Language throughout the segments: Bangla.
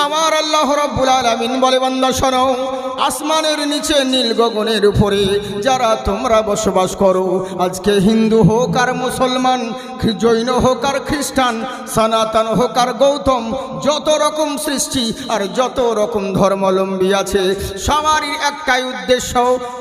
আমার আল্লাহ রাব্বুল আলামিন বলে, বান্দা শোনো, আসমানের নিচে নীল গগনের উপরে যারা তোমরা বসবাস করো, আজকে হিন্দু হোক আর মুসলমান, জৈন হোক আর খ্রিস্টান, সনাতন হোক আর গৌতম, যত রকম সৃষ্টি আর যত রকম ধর্মাবলম্বী আছে, সবারই একটাই উদ্দেশ্য,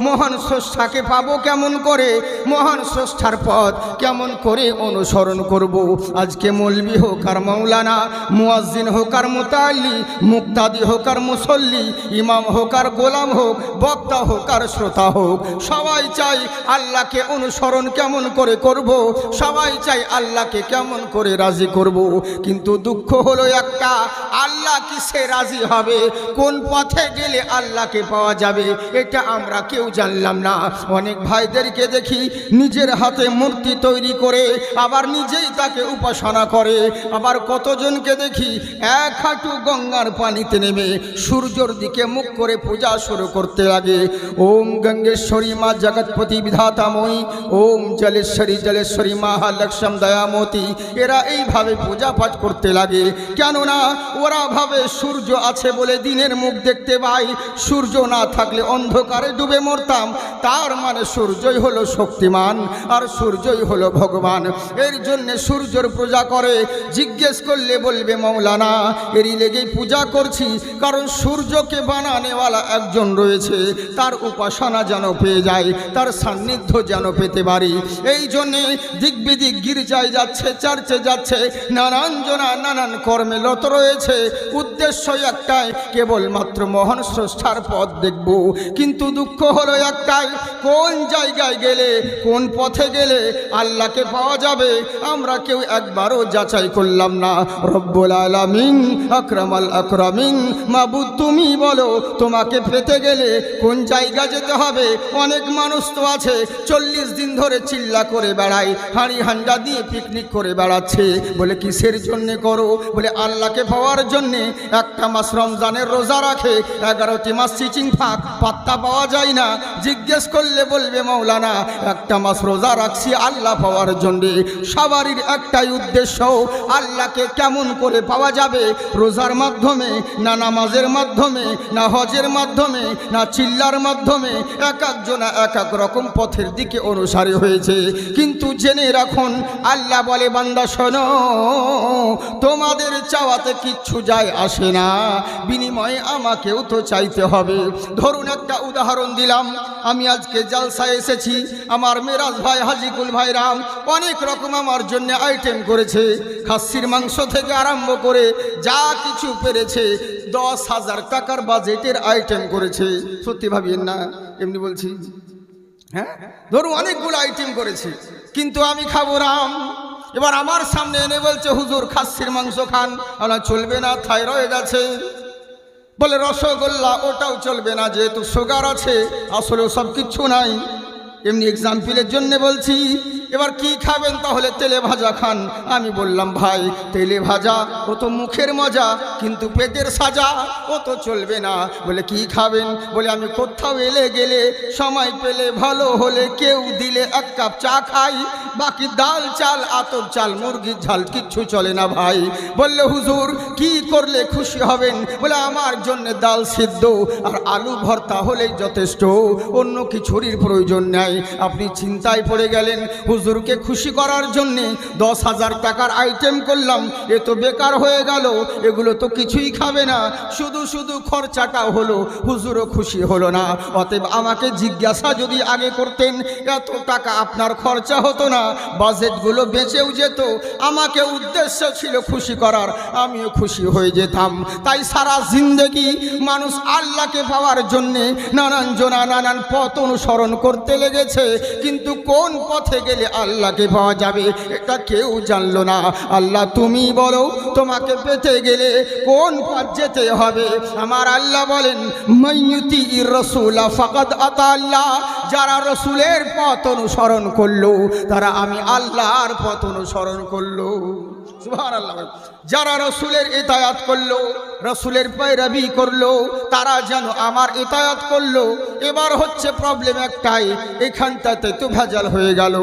মহান স্রষ্টাকে পাবো কেমন করে, মহান স্রষ্টার পথ কেমন করে অনুসরণ করব। আজকে মৌলবি হোক আর মৌলানা, মুয়াজ্জিন হোক আর মুতাল্লি, মুক্তাদি হোক আর মুসল্লি, ইমাম হোক আর গোলাম হোক, বক্তা হোক আর শ্রোতা হোক, সবাই চাই আল্লাহকে অনুসরণ কেমন করে করব, সবাই চাই আল্লাহকে কেমন করে রাজি করব। কিন্তু দুঃখ হলো একটা, আল্লাহ কিসে রাজি হবে, কোন পথে গেলে আল্লাহকে পাওয়া যাবে, এটা আমরা কেউ জানলাম না। অনেক ভাইদেরকে দেখি নিজের হাতে মূর্তি তৈরি করে আবার নিজেই তাকে উপাসনা করে, আবার কতজনকে দেখি এক হাঁটু গঙ্গার পানিতে নেমে সূর্যের দিকে মুখ করে পূজা শুরু করতে লাগে। ওম গঙ্গেশ্বরী মা জগৎপতি বিধাতাময়ী, ওম জলেশ্বরী জলেশ্বরী মহালক্ষ্ম দয়ামতী, এরা এইভাবে পূজা পাঠ করতে লাগে। কেননা ওরা ভাবে সূর্য আছে বলে দিনের মুখ দেখতে পাই, সূর্য না থাকলে অন্ধকারে ডুবে মরতাম, তার মানে সূর্যই হলো শক্তিমান আর সূর্যই হলো ভগবান। এর জন্য সূর্যের পূজা করে। জিজ্ঞেস করলে বলবে, মৌলানা এরই লেগেই পূজা করছি, কারণ সূর্যকে বানানেওয়ালা একজন রয়েছে, তার উপাসনা যেন পেয়ে যায়, তার সান্নিধ্য যেন পেতে পারি। এই জন্যে দিক বিদিক গির্জায় যাচ্ছে, চার্চে যাচ্ছে, নানান জনা নানান কর্মে লত রয়েছে, উদ্দেশ্য একটাই, কেবলমাত্র মহান স্রষ্টার পথ দেখব। কিন্তু দুঃখ হলো একটাই, কোন জায়গায় গেলে, কোন পথে গেলে আল্লাহকে পাওয়া যাবে, আমরা কেউ একবারও যাচাই করলাম না। রব্বুল আলামিন আকরামাল আকরামিন, মাবুদ তুমি বলো, তোমাকে পেতে গেলে কোন জায়গা যেতে হবে। অনেক মানুষ তো আছে 40 দিন ধরে চিল্লা করে বেড়ায়, হাঁড়ি হান্ডা দিয়ে পিকনিক করে বেড়াচ্ছে, বলে কিসের জন্যে করো, বলে আল্লাহকে পাওয়ার জন্যে। একটা মাস রমজানের রোজা রাখে, 11টি মাস চিচিং ফাঁক, পাত্তা পাওয়া যায় না। জিজ্ঞেস করলে বলবে, মৌলানা একটা মাস রোজা রাখছি আল্লাহ পাওয়ার জন্যে। সবারই একটাই উদ্দেশ্য, আল্লাহকে কেমন করে পাওয়া যাবে, রোজার মাধ্যমে না, নামাজের মাধ্যমে না, হজের মাধ্যমে না, চিল্লার মাধ্যমে। এক একজনা এক এক রকম পথের দিকে অনুসারী হয়েছে। কিন্তু জেনে রাখুন, আল্লাহ বলে, বান্দা শোনো, তোমাদের চাওয়াতে কিচ্ছু যায় আসে না, বিনিময়ে আমাকেও তো চাইতে হবে। ধরুন একটা উদাহরণ দিলাম, আমি আজকে জালসায় এসেছি, আমার মেরাজ ভাই, হাজিকুল ভাই রাম অনেক রকম আমার জন্য আইটেম করেছে, খাসির মাংস থেকে আরম্ভ করে যা কিছু পেরেছে, 10,000 টাকার বাজেটের আইটেম করেছে। সত্যি ভাবিয়েন না, এমনি বলছি। হ্যাঁ, ধরুন অনেকগুলো আইটেম করেছে, কিন্তু আমি খাবো রাম। এবার আমার সামনে এনে বলছে, হুজুর খাসির মাংস খান। আমরা চলবে না, থাইরয়েড আছে। বলে রসগোল্লা, ওটাও চলবে না, যেহেতু সুগার আছে। আসলে সব কিছু নাই, এমনি এক্সাম্পলের জন্য বলছি। এবার কি খাবেন তাহলে? তেলে ভাজা খান। আমি বললাম, ভাই তেলে ভাজা ও তো মুখের মজা, কিন্তু পেটের সাজা, ও তো চলবে না। বলে কি খাবেন? বলে আমি কোথাও এলে গেলে, সময় পেলে, ভালো হলে কেউ দিলে 1 কাপ চা খাই, বাকি ডাল চাল, আতর চাল, মুরগির ঝাল কিচ্ছু চলে না ভাই। বললে, হুজুর কি করলে খুশি হবেন? বলে আমার জন্য ডাল সিদ্ধ আর আলু ভর্তা হলেই যথেষ্ট, অন্য কিছুরই প্রয়োজন নেই। আপনি চিন্তায় পড়ে গেলেন, হুজুরকে খুশি করার জন্যে 10,000 টাকার আইটেম করলাম, এ তো বেকার হয়ে গেল, এগুলো তো কিছুই খাবে না, শুধু শুধু খরচাটাও হলো, হুজুরও খুশি হলো না। অতএব আমাকে জিজ্ঞাসা যদি আগে করতেন, এত টাকা আপনার খরচা হতো না, বাজেটগুলো বেঁচেও যেত, আমাকে উদ্দেশ্য ছিল খুশি করার, আমিও খুশি হয়ে যেতাম। তাই সারা জিন্দেগি মানুষ আল্লাহকে পাওয়ার জন্যে নানান জনা নানান পথ অনুসরণ করতে লেগেছে, কিন্তু কোন পথে গেলে আল্লাহকে পাওয়া যাবে এটা কেউ জানলো না। আল্লাহ তুমি বলো, তোমাকে পেতে গেলে কোন পথ যেতে হবে? আমার আল্লাহ বলেন, মাইয়ুতি রাসূলা ফাকাদ আতা আল্লাহ, যারা রসুলের পথ অনুসরণ করলো তারা আমি আল্লাহর পথ অনুসরণ করলো। সুবহানাল্লাহ। যারা রসুলের ইতায়াত করলো, রসুলের पैरवी করলো, তারা যেন আমার ইতায়াত করলো। এবার হচ্ছে প্রবলেম একটাই, এখানটাতে তো ভেজাল হয়ে গেল।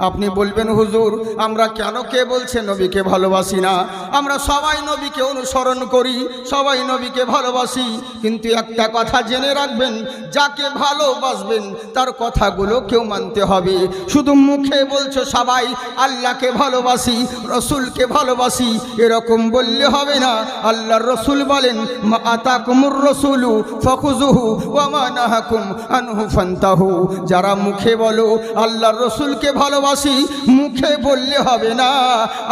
আপনি বলবেন হুজুর আমরা কেন, কে বলছে নবীকে ভালোবাসি না? আমরা সবাই নবীকে অনুসরণ করি, সবাই নবীকে ভালোবাসি, কিন্তু একটা কথা জেনে রাখবেন, যাকে ভালোবাসবেন তার কথাগুলো কেউ মানতে হবে। শুধু মুখে বলছো সবাই আল্লাহকে ভালোবাসি, রসুলকে ভালোবাসি, এরকম বললে হবে না। আল্লাহর রসুল বলেন মা আতাকুমুর রাসূলু ফাখুযুহু ওয়া মা নাহাকুম আনহু ফান্তাহু। যারা মুখে বলো আল্লাহর রসুলকে ভালোবাসি, মুখে বললে হবে না।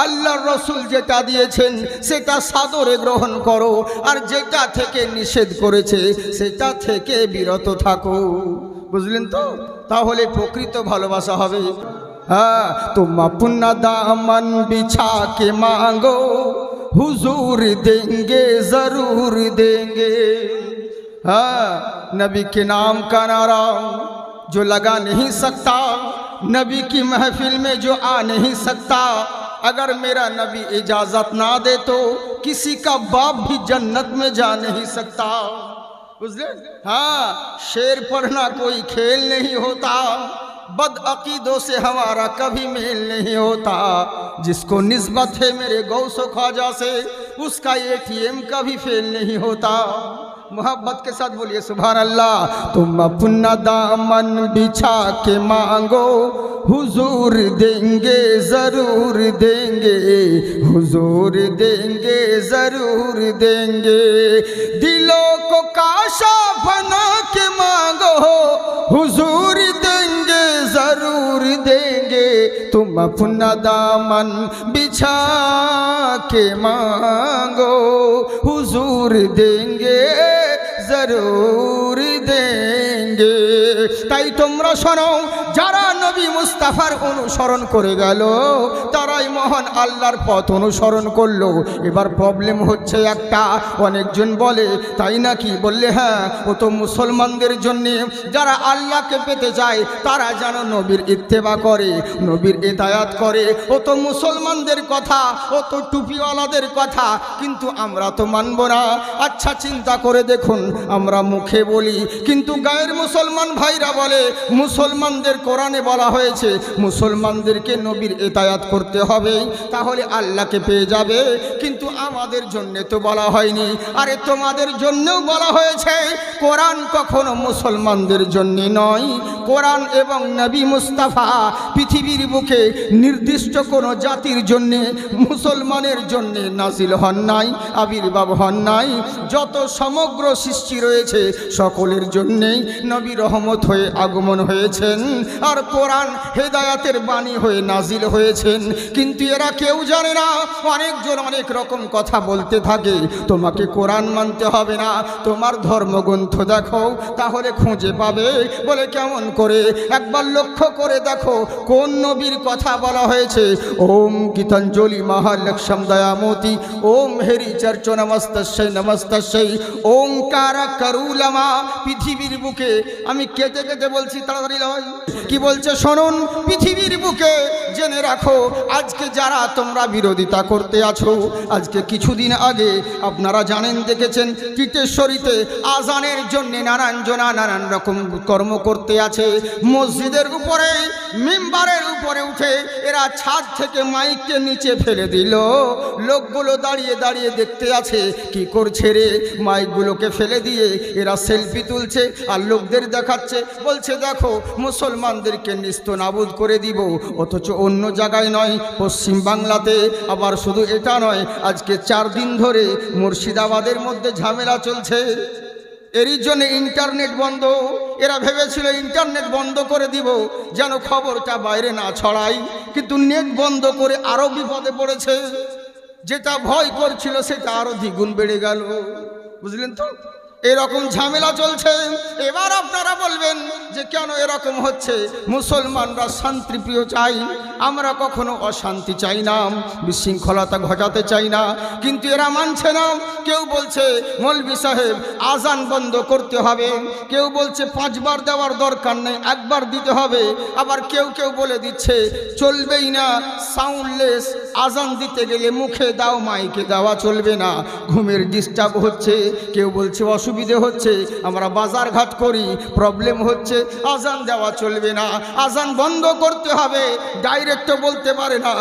আল্লাহর রসুল যেটা দিয়েছেন সেটা সাদরে গ্রহণ করো, আর যেটা থেকে নিষেধ করেছে সেটা থেকে বিরত থাকো। বুঝলেন তো? তাহলে প্রকৃত ভালোবাসা হবে। हाँ तुम अपना दामन बिछा के मांगो, हुजूर देंगे जरूर देंगे। हाँ नबी के नाम का नारा जो लगा नहीं सकता, नबी की महफिल में जो आ नहीं सकता, अगर मेरा नबी इजाज़त ना दे तो किसी का बाप भी जन्नत में जा नहीं सकता। बुझले? हाँ शेर पढ़ना कोई खेल नहीं होता, बद अकीदों से हमारा कभी मेल नहीं होता, जिसको निस्बत है मेरे गौसो ख्वाजा से उसका एटीएम कभी फेल नहीं होता। मोहब्बत के साथ बोलिए सुभान अल्लाह। तुम अपना दामन बिछा के मांगो, हुजूर देंगे जरूर देंगे, हुजूर देंगे जरूर देंगे। दिलों को काशा बना के मांगो, हुजूर देंगे जरूर देंगे। तुम अपना दामन बिछा के मांगो, हुजूर देंगे जरूर देंगे। তাই তোমরা শোনো, যারা নবী মুস্তাফার অনুসরণ করে গেল তারাই মহান আল্লাহর পথ অনুসরণ করলো। এবার প্রবলেম হচ্ছে একটা, অনেকজন বলে তাই নাকি? বললে হ্যাঁ, ও তো মুসলমানদের জন্য, যারা আল্লাহকে পেতে চায় তারা যেন নবীর ইত্তেবা করে, নবীর ইতায়াত করে। ও তো মুসলমানদের কথা, ও তো টুপিওয়ালাদের কথা, কিন্তু আমরা তো মানব না। আচ্ছা চিন্তা করে দেখুন, আমরা মুখে বলি কিন্তু গায়ের মুসলমান ভাইরা বলে মুসলমানদের কোরআনে বলা হয়েছে মুসলমানদেরকে নবীর ইতায়াত করতে হবে, তাহলে আল্লাহকে পেয়ে যাবে, কিন্তু আমাদের জন্য তো বলা হয়নি। আরে তোমাদের জন্যও বলা হয়েছে। কোরআন কখনো মুসলমানদের জন্য নয়, কোরআন এবং নবী মুস্তাফা পৃথিবীর বুকে নির্দিষ্ট কোনো জাতির জন্যে, মুসলমানের জন্যে নাজিল হন নাই, আবির্ভাব হন নাই। যত সমগ্র সৃষ্টি রয়েছে সকলের জন্যেই নবী রহমত হয়ে আগমন হয়েছেন, আর কোরআন হেদায়াতের বাণী হয়ে নাজিল হয়েছেন। কিন্তু এরা কেউ জানে না। অনেকজন অনেক রকম কথা বলতে থাকে, তোমাকে কোরআন মানতে হবে না, তোমার ধর্মগ্রন্থ দেখো তাহলে খুঁজে পাবে। বলে কেমন করে? একবার লক্ষ্য করে দেখো কোন নবীর কথা বলা হয়েছে। ওম গীতাঞ্জলি মহালক্ষ্যম দয়ামতি, ওম হেরি চর্চ নমস্তস্যৈ নমস্তস্যৈ, ওঙ্কার করুলামা। পৃথিবীর বুকে, আমি কেটে কেটে বলছি তাড়াতাড়ি লয়, কি বলছে শুনুন। পৃথিবীর বুকে জেনে রাখো, আজকে যারা তোমরা বিরোধিতা করতে আছো, আজকে কিছুদিন আগে আপনারা জানেন, দেখেছেন তীর্থেশ্বরীতে আজানের জন্য নানান জনা নানান রকম কর্ম করতে আছে। মসজিদের উপরে মিম্বারের উপরে উঠে এরা ছাদ থেকে মাইককে নিচে ফেলে দিল। লোকগুলো দাঁড়িয়ে দাঁড়িয়ে দেখতে আছে, কি করছে রে? মাইকগুলোকে ফেলে দিয়ে এরা সেলফি তুলছে আর লোকদের দেখাচ্ছে, বলছে দেখো মুসলমানদেরকে নিস্তনাবুদ করে দিব। অথচ অন্য জায়গায় নয়, পশ্চিম বাংলাতে। আবার শুধু এটা নয়, আজকে 4 দিন ধরে মুর্শিদাবাদের মধ্যে ঝামেলা চলছে। এরই জন্য ইন্টারনেট বন্ধ। এরা ভেবেছিল ইন্টারনেট বন্ধ করে দিব যেন খবরটা বাইরে না ছড়ায়, কিন্তু নেট বন্ধ করে আরও বিপদে পড়েছে। যেটা ভয় করছিল সেটা আরও দ্বিগুণ বেড়ে গেল। বুঝলেন তো? এরকম ঝামেলা চলছে। এবার আপনারা বলবেন যে কেন এরকম হচ্ছে? মুসলমানরা শান্তিপ্রিয় চাই, আমরা কখনো অশান্তি চাই না, বিশৃঙ্খলতা ঘটাতে চাই না, কিন্তু এরা মানছে না। কেউ বলছে মৌলভী সাহেব আজান বন্ধ করতে হবে, কেউ বলছে 5 বার দেওয়ার দরকার নেই, 1 বার দিতে হবে। আবার কেউ কেউ বলে দিচ্ছে চলবেই না, সাউন্ডলেস আজান দিতে গেলে মুখে দাও, মাইকে দেওয়া চলবে না। ঘুমের ডিস্টার্ব হচ্ছে, কেউ বলছে অসুবিধে হচ্ছে, আমরা বাজার ঘাট করি, প্রবলেম হচ্ছে, আজান দেওয়া চলবে না। আজান বন্ধ করতে হবে, ডাইরেক্ট বলতে পারে না।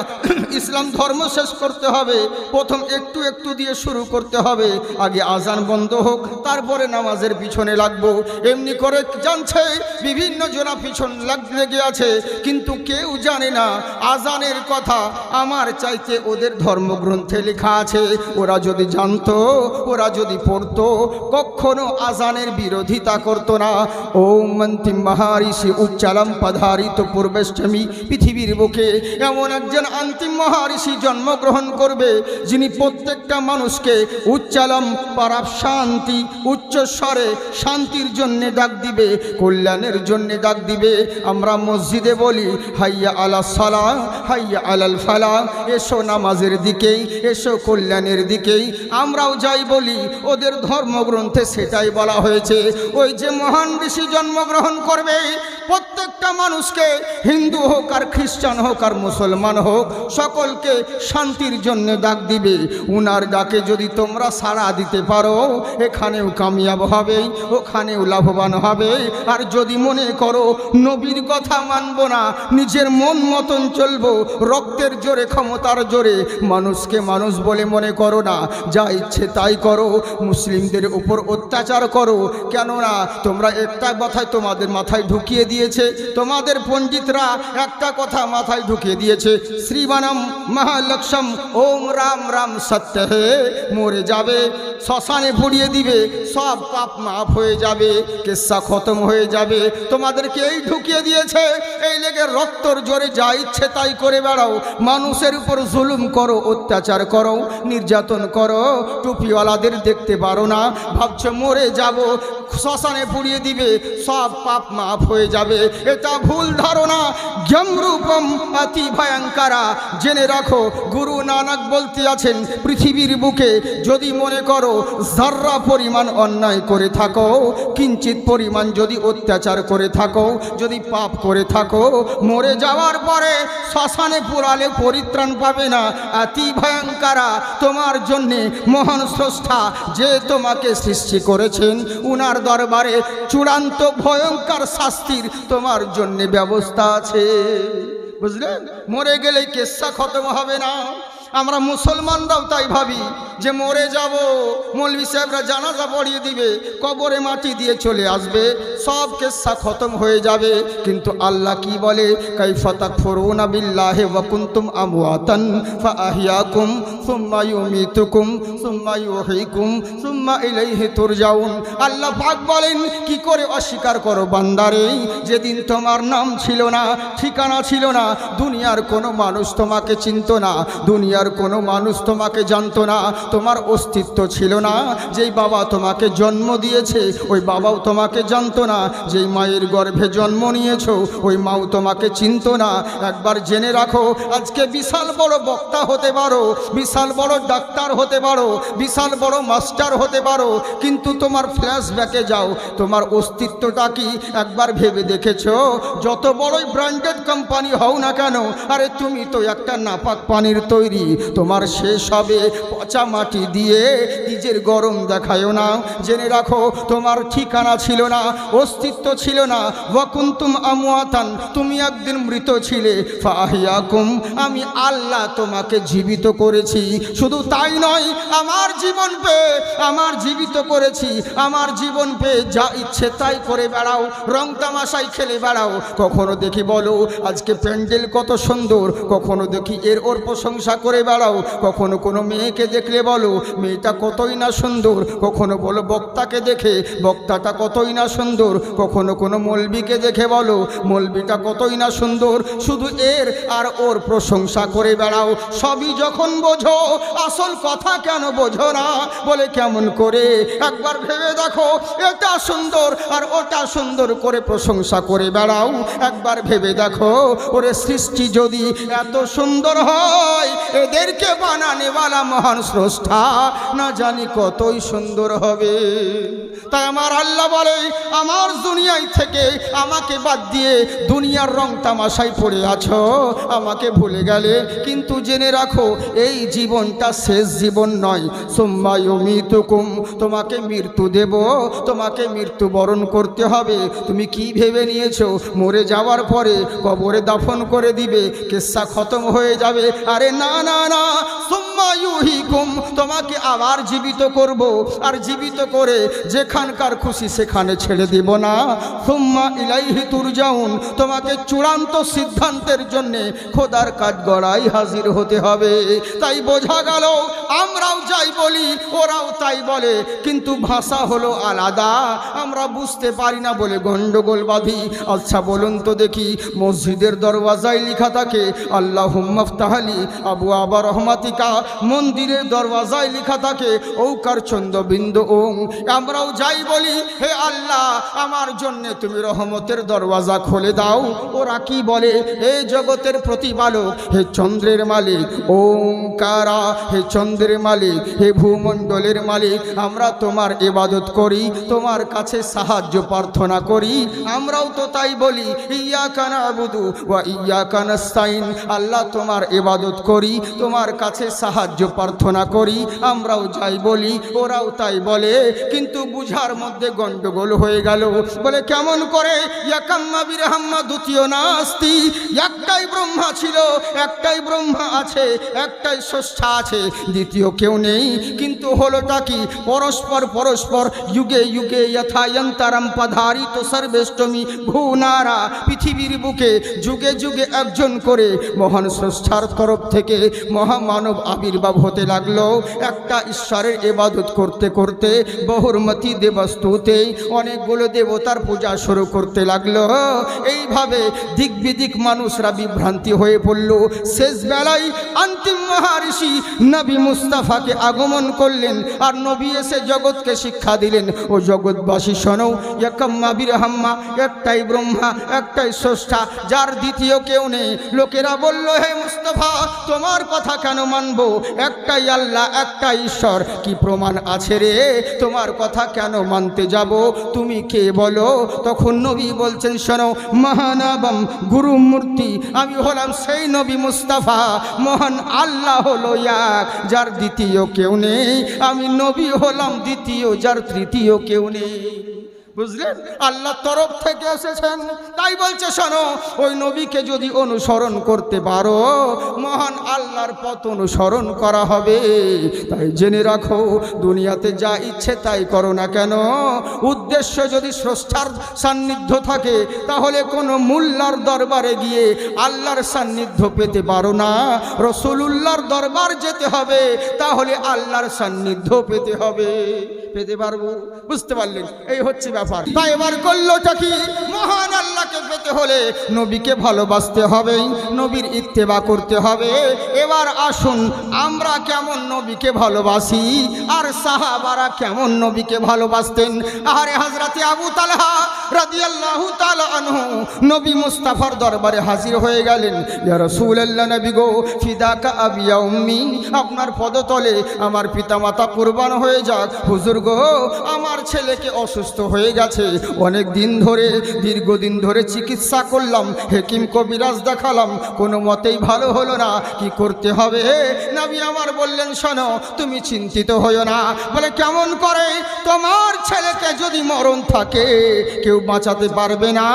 ইসলাম ধর্ম শেষ করতে হবে, প্রথম একটু একটু দিয়ে শুরু করতে হবে। আগে আজান বন্ধ হোক, তারপরে নামাজের পিছনে লাগবো। এমনি করে জানছে বিভিন্ন জনা পিছন লেগে আছে, কিন্তু কেউ জানে না আজানের কথা আমার চাইতে ওদের ধর্মগ্রন্থে লেখা আছে। ওরা যদি জানতো, ওরা যদি পড়তো, কখনো আজানের বিরোধিতা করতো না। ওম অন্তিম মহারিষি উচ্চালম পধারিত পূর্বেষ্টমী। পৃথিবীর বুকে এমন একজন অন্তিম মহারিষি জন্মগ্রহণ করবে, যিনি প্রত্যেকটা মানুষকে উচ্চালম পারাপ শান্তি, উচ্চস্বরে শান্তির জন্যে ডাক দিবে, কল্যাণের জন্যে ডাক দিবে। আমরা মসজিদে বলি হাইয়া আলা সালাহ, হাইয়া আলাল ফালাহ, এসো নামাজের দিকেই, এসো কল্যাণের দিকেই। আমরাও যাই বলি, ওদের ধর্মগ্রন্থে সেটাই বলা হয়েছে। ওই যে মহান ঋষি জন্মগ্রহণ করবে, প্রত্যেকটা মানুষকে, হিন্দু হোক আর খ্রিস্টান হোক আর মুসলমান হোক, সকলকে শান্তির জন্য ডাক দিবে। উনার ডাকে যদি তোমরা সাড়া দিতে পারো, এখানেও কামিয়াব হবে, ওখানেও লাভবান হবে। আর যদি মনে করো নবীর কথা মানব না, নিজের মন মতন চলবো, রক্তের জোরে, ক্ষমতার জোরে মানুষকে মানুষ বলে মনে করো না, যা ইচ্ছে তাই করো, মুসলিমদের উপর অত্যাচার করো। কেননা তোমরা একটা কথাই তোমাদের মাথায় ঢুকিয়ে দিয়েছে, তোমাদের পণ্ডিতরা একটা কথা মাথায় ঢুকিয়ে দিয়েছে, শ্রীবানম মহালক্ষ্যম ওম রাম রাম সত্য হে। মরে যাবে, শ্মশানে পুড়িয়ে দিবে, সব পাপ মাফ হয়ে যাবে, কেসা খতম হয়ে যাবে। তোমাদেরকে এই ঢুকিয়ে দিয়েছে, এই লেগে রক্তর জোরে যা ইচ্ছে তাই করে বেড়াও, মানুষের উপর জুলুম করো, অত্যাচার করো, নির্যাতন করো। টুপিওয়ালাদের দেখতে পারো না, ভাবছো মরে যাব, শ্মশানে পুড়িয়ে দিবে, সব পাপ মাফ হয়ে যাবে। এটা ভুল ধারণা। জ্ঞানরূপম অতি ভয়ঙ্করা। জেনে রাখো, গুরু নানক বলতে আছেন, পৃথিবীর বুকে যদি মনে করো যার্রা পরিমাণ অন্যায় করে থাকো, কিঞ্চিত পরিমাণ যদি অত্যাচার করে থাকো, যদি পাপ করে থাকো, মরে যাওয়ার পরে শ্মশানে পুরালে পরিত্রাণ পাবে না। অতি ভয়ঙ্করা। তোমার জন্যে মহান স্রষ্টা যে তোমাকে সৃষ্টি করেছেন, উনার দরবারে চূড়ান্ত ভয়ঙ্কর শাস্তির তোমার জন্যে ব্যবস্থা আছে। বুঝলেন? মরে গেলে কেসা খতম হবে না। আমরা মুসলমানরাও তাই ভাবি যে মরে যাব, মৌলভী সাহেবরা জানাজা পড়িয়ে দিবে, কবরে মাটি দিয়ে চলে আসবে, সব কেসা খতম হয়ে যাবে। কিন্তু আল্লাহ কি বলে, কাইফা তাকফুরুনা বিল্লাহি ওয়া কুনতুম আমওয়াতান ফাআহইয়াকুম সুম্মা ইউমিতুকুম সুম্মা ইউহয়িকুম সুম্মা ইলাইহি তুরজাউন। আল্লাহ পাক বলেন, কি করে অস্বীকার করো বান্দারে, যেদিন তোমার নাম ছিল না, ঠিকানা ছিল না, দুনিয়ার কোনো মানুষ তোমাকে চিনত না, দুনিয়ার কোনো মানুষ তোমাকে জানতো না, তোমার অস্তিত্ব ছিল না। যেই বাবা তোমাকে জন্ম দিয়েছে, ওই বাবাও তোমাকে জানতো না। যেই মায়ের গর্ভে জন্ম নিয়েছো, ওই মাও তোমাকে চিনত না। একবার জেনে রাখো, আজকে বিশাল বড় বক্তা হতে পারো, বিশাল বড় ডাক্তার হতে পারো, বিশাল বড় মাস্টার হতে পারো, কিন্তু তোমার ফ্ল্যাশব্যাকে যাও, তোমার অস্তিত্বটা কি একবার ভেবে দেখেছো? যত বড়ই ব্র্যান্ডেড কোম্পানি হও না কেন, আরে তুমি তো একটা নাপাক পানির তৈরি। তোমার শেষ হবে পচা মাটি দিয়ে, নিজের গরম দেখায়ও না। জেনে রাখো, তোমার ঠিকানা ছিল না, অস্তিত্ব ছিল না। ওয়া কুনতুম আমওয়াতান, তুমি একদিন মৃত ছিলে। ফাআহইয়াকুম, আমি আল্লাহ তোমাকে জীবিত করেছি। শুধু তাই নয়, আমার জীবন পেয়ে, আমার জীবিত করেছি, আমার জীবন পেয়ে যা ইচ্ছে তাই করে বেড়াও, রং তামাশাই খেলে বেড়াও। কখনো দেখি বলো আজকে প্যান্ডেল কত সুন্দর, কখনো দেখি এর ওর প্রশংসা করে বেড়াও, কখনো কোনো মেয়েকে দেখলে বলো মেয়েটা কতই না সুন্দর, কখনো বলো বক্তাকে দেখে বক্তাটা কতই না সুন্দর, কখনো কোনো মৌলবীকে দেখে বলো মৌলবীটা কতই না সুন্দর। শুধু এর আর ওর প্রশংসা করে বেড়াও। সবই যখন বোঝো, আসল কথা কেন বোঝো না? বলে কেমন করে? একবার ভেবে দেখো, এটা সুন্দর আর ওটা সুন্দর করে প্রশংসা করে বেড়াও। একবার ভেবে দেখো, ওরে সৃষ্টি যদি এত সুন্দর হয়, এদেরকে বানানেওয়ালা মহান স্রষ্টা না জানি কতই সুন্দর হবে। তাই আমার আল্লাহ বলে, আমার দুনিয়ায় থেকে আমাকে বাদ দিয়ে দুনিয়ার রং তামাশায় পড়ে আছো, আমাকে ভুলে গেলে। কিন্তু জেনে রাখো, এই জীবনটা শেষ জীবন নয়। সুম্মা ইউমিতুকুম, তোমাকে মৃত্যু দেব, তোমাকে মৃত্যুবরণ করতে হবে। তুমি কি ভেবে নিয়েছো মরে যাওয়ার পরে কবরে দাফন করে দিবে, কিসসা খতম হয়ে যাবে? আরে না না না, সুম্মা ইউহীকুম, তোমাকে আবার জীবিত করব, আর জীবিত করে যেখানকার খুশি সেখানে ছেড়ে দিব না। সুম্মা ইলাইহি তুরজাউন, তোমাকে চূড়ান্ত সিদ্ধান্তের জন্য খোদার কাজ গড়াই হাজির হতে হবে। তাই বোঝা গেল আমরাও যাই বলি ওরাও তাই বলে, কিন্তু ভাষা হলো আলাদা, আমরা বুঝতে পারি না বলে গন্ডগোল বাঁধি। আচ্ছা বলুন তো দেখি, মসজিদের দরওয়াজায় লেখা থাকে আল্লাহুম্মা ফতাহলি আবওয়াবা রহমাতিকা, মন্দিরের দরওয়াজায় লেখা থাকে ঔকার চন্দ্র বিন্দু ওং। আমরাও যাই বলি, হে আল্লাহ আমার জন্য তুমি রহমতের দরওয়াজা খুলে দাও। ওরা কি বলে, হে জগতের প্রতিপালক, হে চন্দ্রের মালিক ওঙ্কারা, হে চন্দ্রের মালিক, হে ভূমণ্ডলের মালিক, আমরা তোমার ইবাদত করি, তোমার কাছে সাহায্য প্রার্থনা করি। আমরাও তো তাই বলি, ইয়াকা নাবুদু ওয়া ইয়াকা নাস্তাইন, আল্লাহ তোমার ইবাদত করি, তোমার কাছে সাহায্য প্রার্থনা করি। আমরাও যাই বলি ওরাও তাই বলে, কিন্তু বুঝার মধ্যে গন্ডগোল হয়ে গেল। বলে কেমন করে? ইয়াকাম্মা বিরহাম্মা দ্বিতীয় নাস্তি, একটাই ব্রহ্মা ছিল, একটাই ব্রহ্মা আছে, একটাই স্রষ্টা আছে, দ্বিতীয় কেউ নেই। কিন্তু হলোটা কি? পরস্পর পরস্পর যুগে যুগে যথায়ন্তরম পধারিত সর্বেষ্টমী ভূনারা, পৃথিবীর বুকে যুগে যুগে একজন করে মহান স্রষ্টার তরফ থেকে মহামানব আবির্ভাব হতে লাগলো। একটা ঈশ্বরের ইবাদত করতে করতে বহুরমতি দেবস্তুতে অনেকগুলো দেবতার পূজা শুরু করতে লাগলো। এইভাবে দিক বিদিক মানুষরা বিভ্রান্তি হয়ে পড়ল। শেষ বেলায় অন্তিম মহারিষি নবী মুস্তাফাকে আগমন করলেন, আর নবী এসে জগৎকে শিক্ষা দিলেন, ও জগৎবাসী শোনো, ইয়াকাম্মা বিরহাম্মা, একটাই ব্রহ্মা, একটাই স্রষ্টা, যার দ্বিতীয় কেউ নেই। লোকেরা বলল, হে মুস্তাফা তোমার কথা কেন মানবো? একটাই আল্লাহ, একটাই ঈশ্বর, কি প্রমাণ আছে রে? তোমার কথা কেন মানতে যাব? তুমি কে বলো? তখন নবী বলছেন, শোনো, মহানাবম গুরু মূর্তি, আমি হলাম সেই নবী মুস্তাফা। মহান আল্লাহ হলো এক, যার দ্বিতীয় কেউ নেই। আমি নবী হলাম দ্বিতীয়, যার তৃতীয় কেউ নেই। বুঝলেন? আল্লাহর তরফ থেকে এসেছেন। তাই বলছে, শোনো, ওই নবীকে যদি অনুসরণ করতে পারো, মহান আল্লাহর পথ অনুসরণ করা হবে। তাই জেনে রাখো, দুনিয়াতে যা ইচ্ছে তাই করো না কেন, উদ্দেশ্য যদি স্রষ্টার সান্নিধ্য থাকে, তাহলে কোনো মোল্লার দরবারে গিয়ে আল্লাহর সান্নিধ্য পেতে পারো না। রাসূলুল্লাহর দরবার যেতে হবে, তাহলে আল্লাহর সান্নিধ্য পেতে হবে। পেতে পারবো? বুঝতে পারলেন? এই হচ্ছে ব্যাপার। তাই এবার করলোটা কি? মহান আল্লাহকে পেতে হলে নবীকে ভালোবাসতে হবে, নবীর ইত্তেবা করতে হবে। এবার আসুন, আমরা কেমন নবীকে ভালোবাসি, আর সাহাবারা কেমন নবীকে ভালোবাসতেন। আরে হযরতে আবু তালহা রাদিয়াল্লাহু তাআলা আনহু নবী মুস্তাফার দরবারে হাজির হয়ে গেলেন। ইয়া রাসূলুল্লাহ, নবী গো, ফিদাকা আবি ওয়া উম্মি, আপনার পদতলে আমার পিতামাতা কুরবান হয়ে যাক। হুজুর গো, আমার ছেলেকে অসুস্থ হয়ে গেছে, অনেক দিন ধরে, দীর্ঘদিন ধরে চিকিৎসা করলাম, হেকিম কবিরাজ দেখালাম, কোনো মতেই ভালো হলো না, কি করতে হবে? নবী আমার বললেন, শোনো, তুমি চিন্তিত হইও না। বলে কেমন করে? তোমার ছেলেকে যদি মরণ থাকে কেউ বাঁচাতে পারবে না,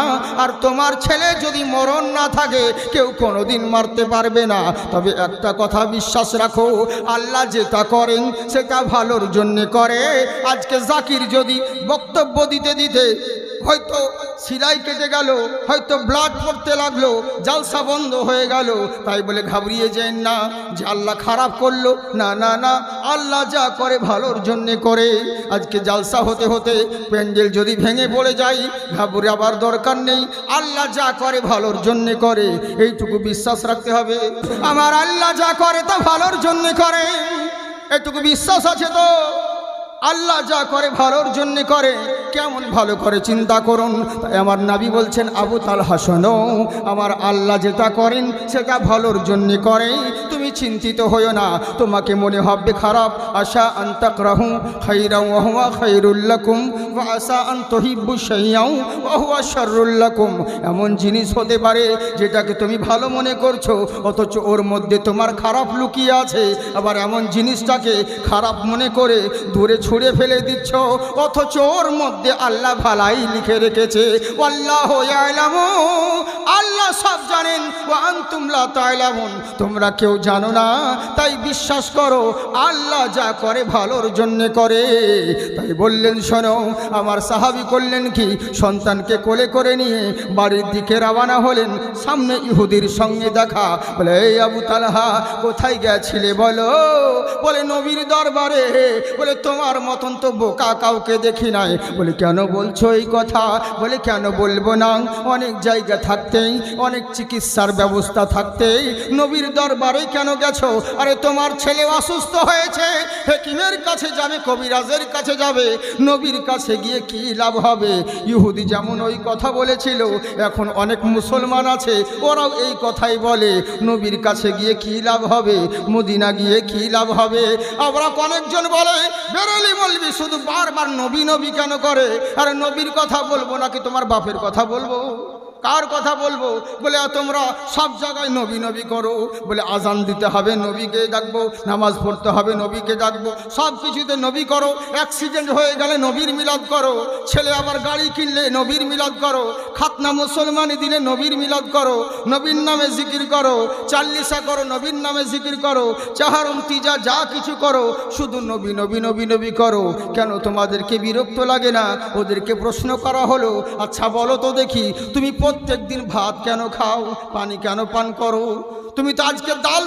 আর তোমার ছেলে যদি মরণ না থাকে কেউ কোনোদিন মারতে পারবে না। তবে একটা কথা বিশ্বাস রাখো, আল্লাহ যেটা করেন সেটা ভালোর জন্যে করে। আজকে জাকির যদি বক্তব্য দিতে দিতে হয়তো সিলাই কেটে গেল, হয়তো ব্লাড পড়তে লাগলো, জালসা বন্ধ হয়ে গেল, তাই বলে ঘাবড়িয়ে যান না যে আল্লাহ খারাপ করলো। না না না, আল্লাহ যা করে ভালোর জন্যে করে। আজকে জালসা হতে হতে প্যান্ডেল যদি ভেঙে পড়ে যায়, ঘাবড়াবার দরকার নেই, আল্লাহ যা করে ভালোর জন্যে করে, এইটুকু বিশ্বাস রাখতে হবে। আমার আল্লাহ যা করে তা ভালোর জন্যে করে, এটুকু বিশ্বাস আছে তো? আল্লাহ যা করে ভালোর জন্য করে। কেমন ভালো করে চিন্তা করুন। তাই আমার নবী বলছেন, আবু তালহা শোনো, আমার আল্লাহ যেটা করেন সেটা ভালোর জন্য করে। তুমি তুমি চিন্তিত হইও না। তোমাকে মনে হবে খারাপ, আশা আন তাকরাহু খাইরাও ওয়া হুয়া খাইরুল লাকুম ওয়া আশা আন তুহিব্বু শাইআও ওয়া হুয়া শাররুল লাকুম। এমন জিনিস হতে পারে যেটাকে তুমি ভালো মনে করছো, অথচ ওর মধ্যে তোমার খারাপ লুকিয়ে আছে। আবার এমন জিনিসটাকে খারাপ মনে করে দূরে ছুঁড়ে ফেলে দিচ্ছ, অথচ ওর মধ্যে আল্লাহ ভালাই লিখে রেখেছে। আল্লাহু ইয়ালামু, আল্লাহ সব জানেন, ওয়া আনতুম লা তা'লামুন, তোমরা কেউ জানো না। তাই বিশ্বাস করো আল্লাহ যা করে ভালোর জন্য করে। তাই বললেন শোনো, আমার সাহাবী করলেন কি, সন্তানকে কোলে করে নিয়ে বাড়ির দিকে রওনা হলেন। সামনে ইহুদির সঙ্গে দেখা। বলে এই আবু তালহা কোথায় গেছিলে বলো? বলে নবীর দরবারে। বলে তোমার মতন তো বোকা কাউকে দেখি নাই। বলে কেন বলছো এই কথা? বলে কেন বলবো না, অনেক জায়গা থাকতেই, অনেক চিকিৎসার ব্যবস্থা থাকতেই নবীর দরবারে কেন গেছো? আরে তোমার ছেলে অসুস্থ হয়েছে, হাকিমের কাছে যাবে, কবিরাজের কাছে যাবে, নবীর কাছে গিয়ে কি লাভ হবে? ইহুদি যেমন ওই কথা বলেছিল, এখন অনেক মুসলমান আছে ওরাও এই কথাই বলে, নবীর কাছে গিয়ে কি লাভ হবে, মদিনা গিয়ে কি লাভ হবে। আমরা অনেকজন বলে বেরোলি বলবি শুধু বারবার নবী নবী কেন করে? আরে নবীর কথা বলবো নাকি তোমার বাপের কথা বলবো? কার কথা বলবো? বলে তোমরা সব জায়গায় নবী নবী করো। বলে আজান দিতে হবে নবীকে ডাকবো, নামাজ পড়তে হবে নবীকে ডাকবো, সব কিছুতে নবী করো। অ্যাক্সিডেন্ট হয়ে গেলে নবীর মিলাদ করো, ছেলে আবার গাড়ি কিনলে নবীর মিলাদ করো, খাতনা মুসলমানি দিলে নবীর মিলাদ করো, নবীর নামে জিকির করো, চাল্লিশা করো, নবীর নামে জিকির করো, চাহারুম তিজা যা কিছু করো, শুধু নবী নবী নবী নবী করো। কেন তোমাদেরকে বিরক্ত লাগে না? ওদেরকে প্রশ্ন করা হলো, আচ্ছা বলো তো দেখি, তুমি প্রত্যেক দিন ভাত কেন খাও, পানি কেন পান করো? তুমি তো আজকে ডাল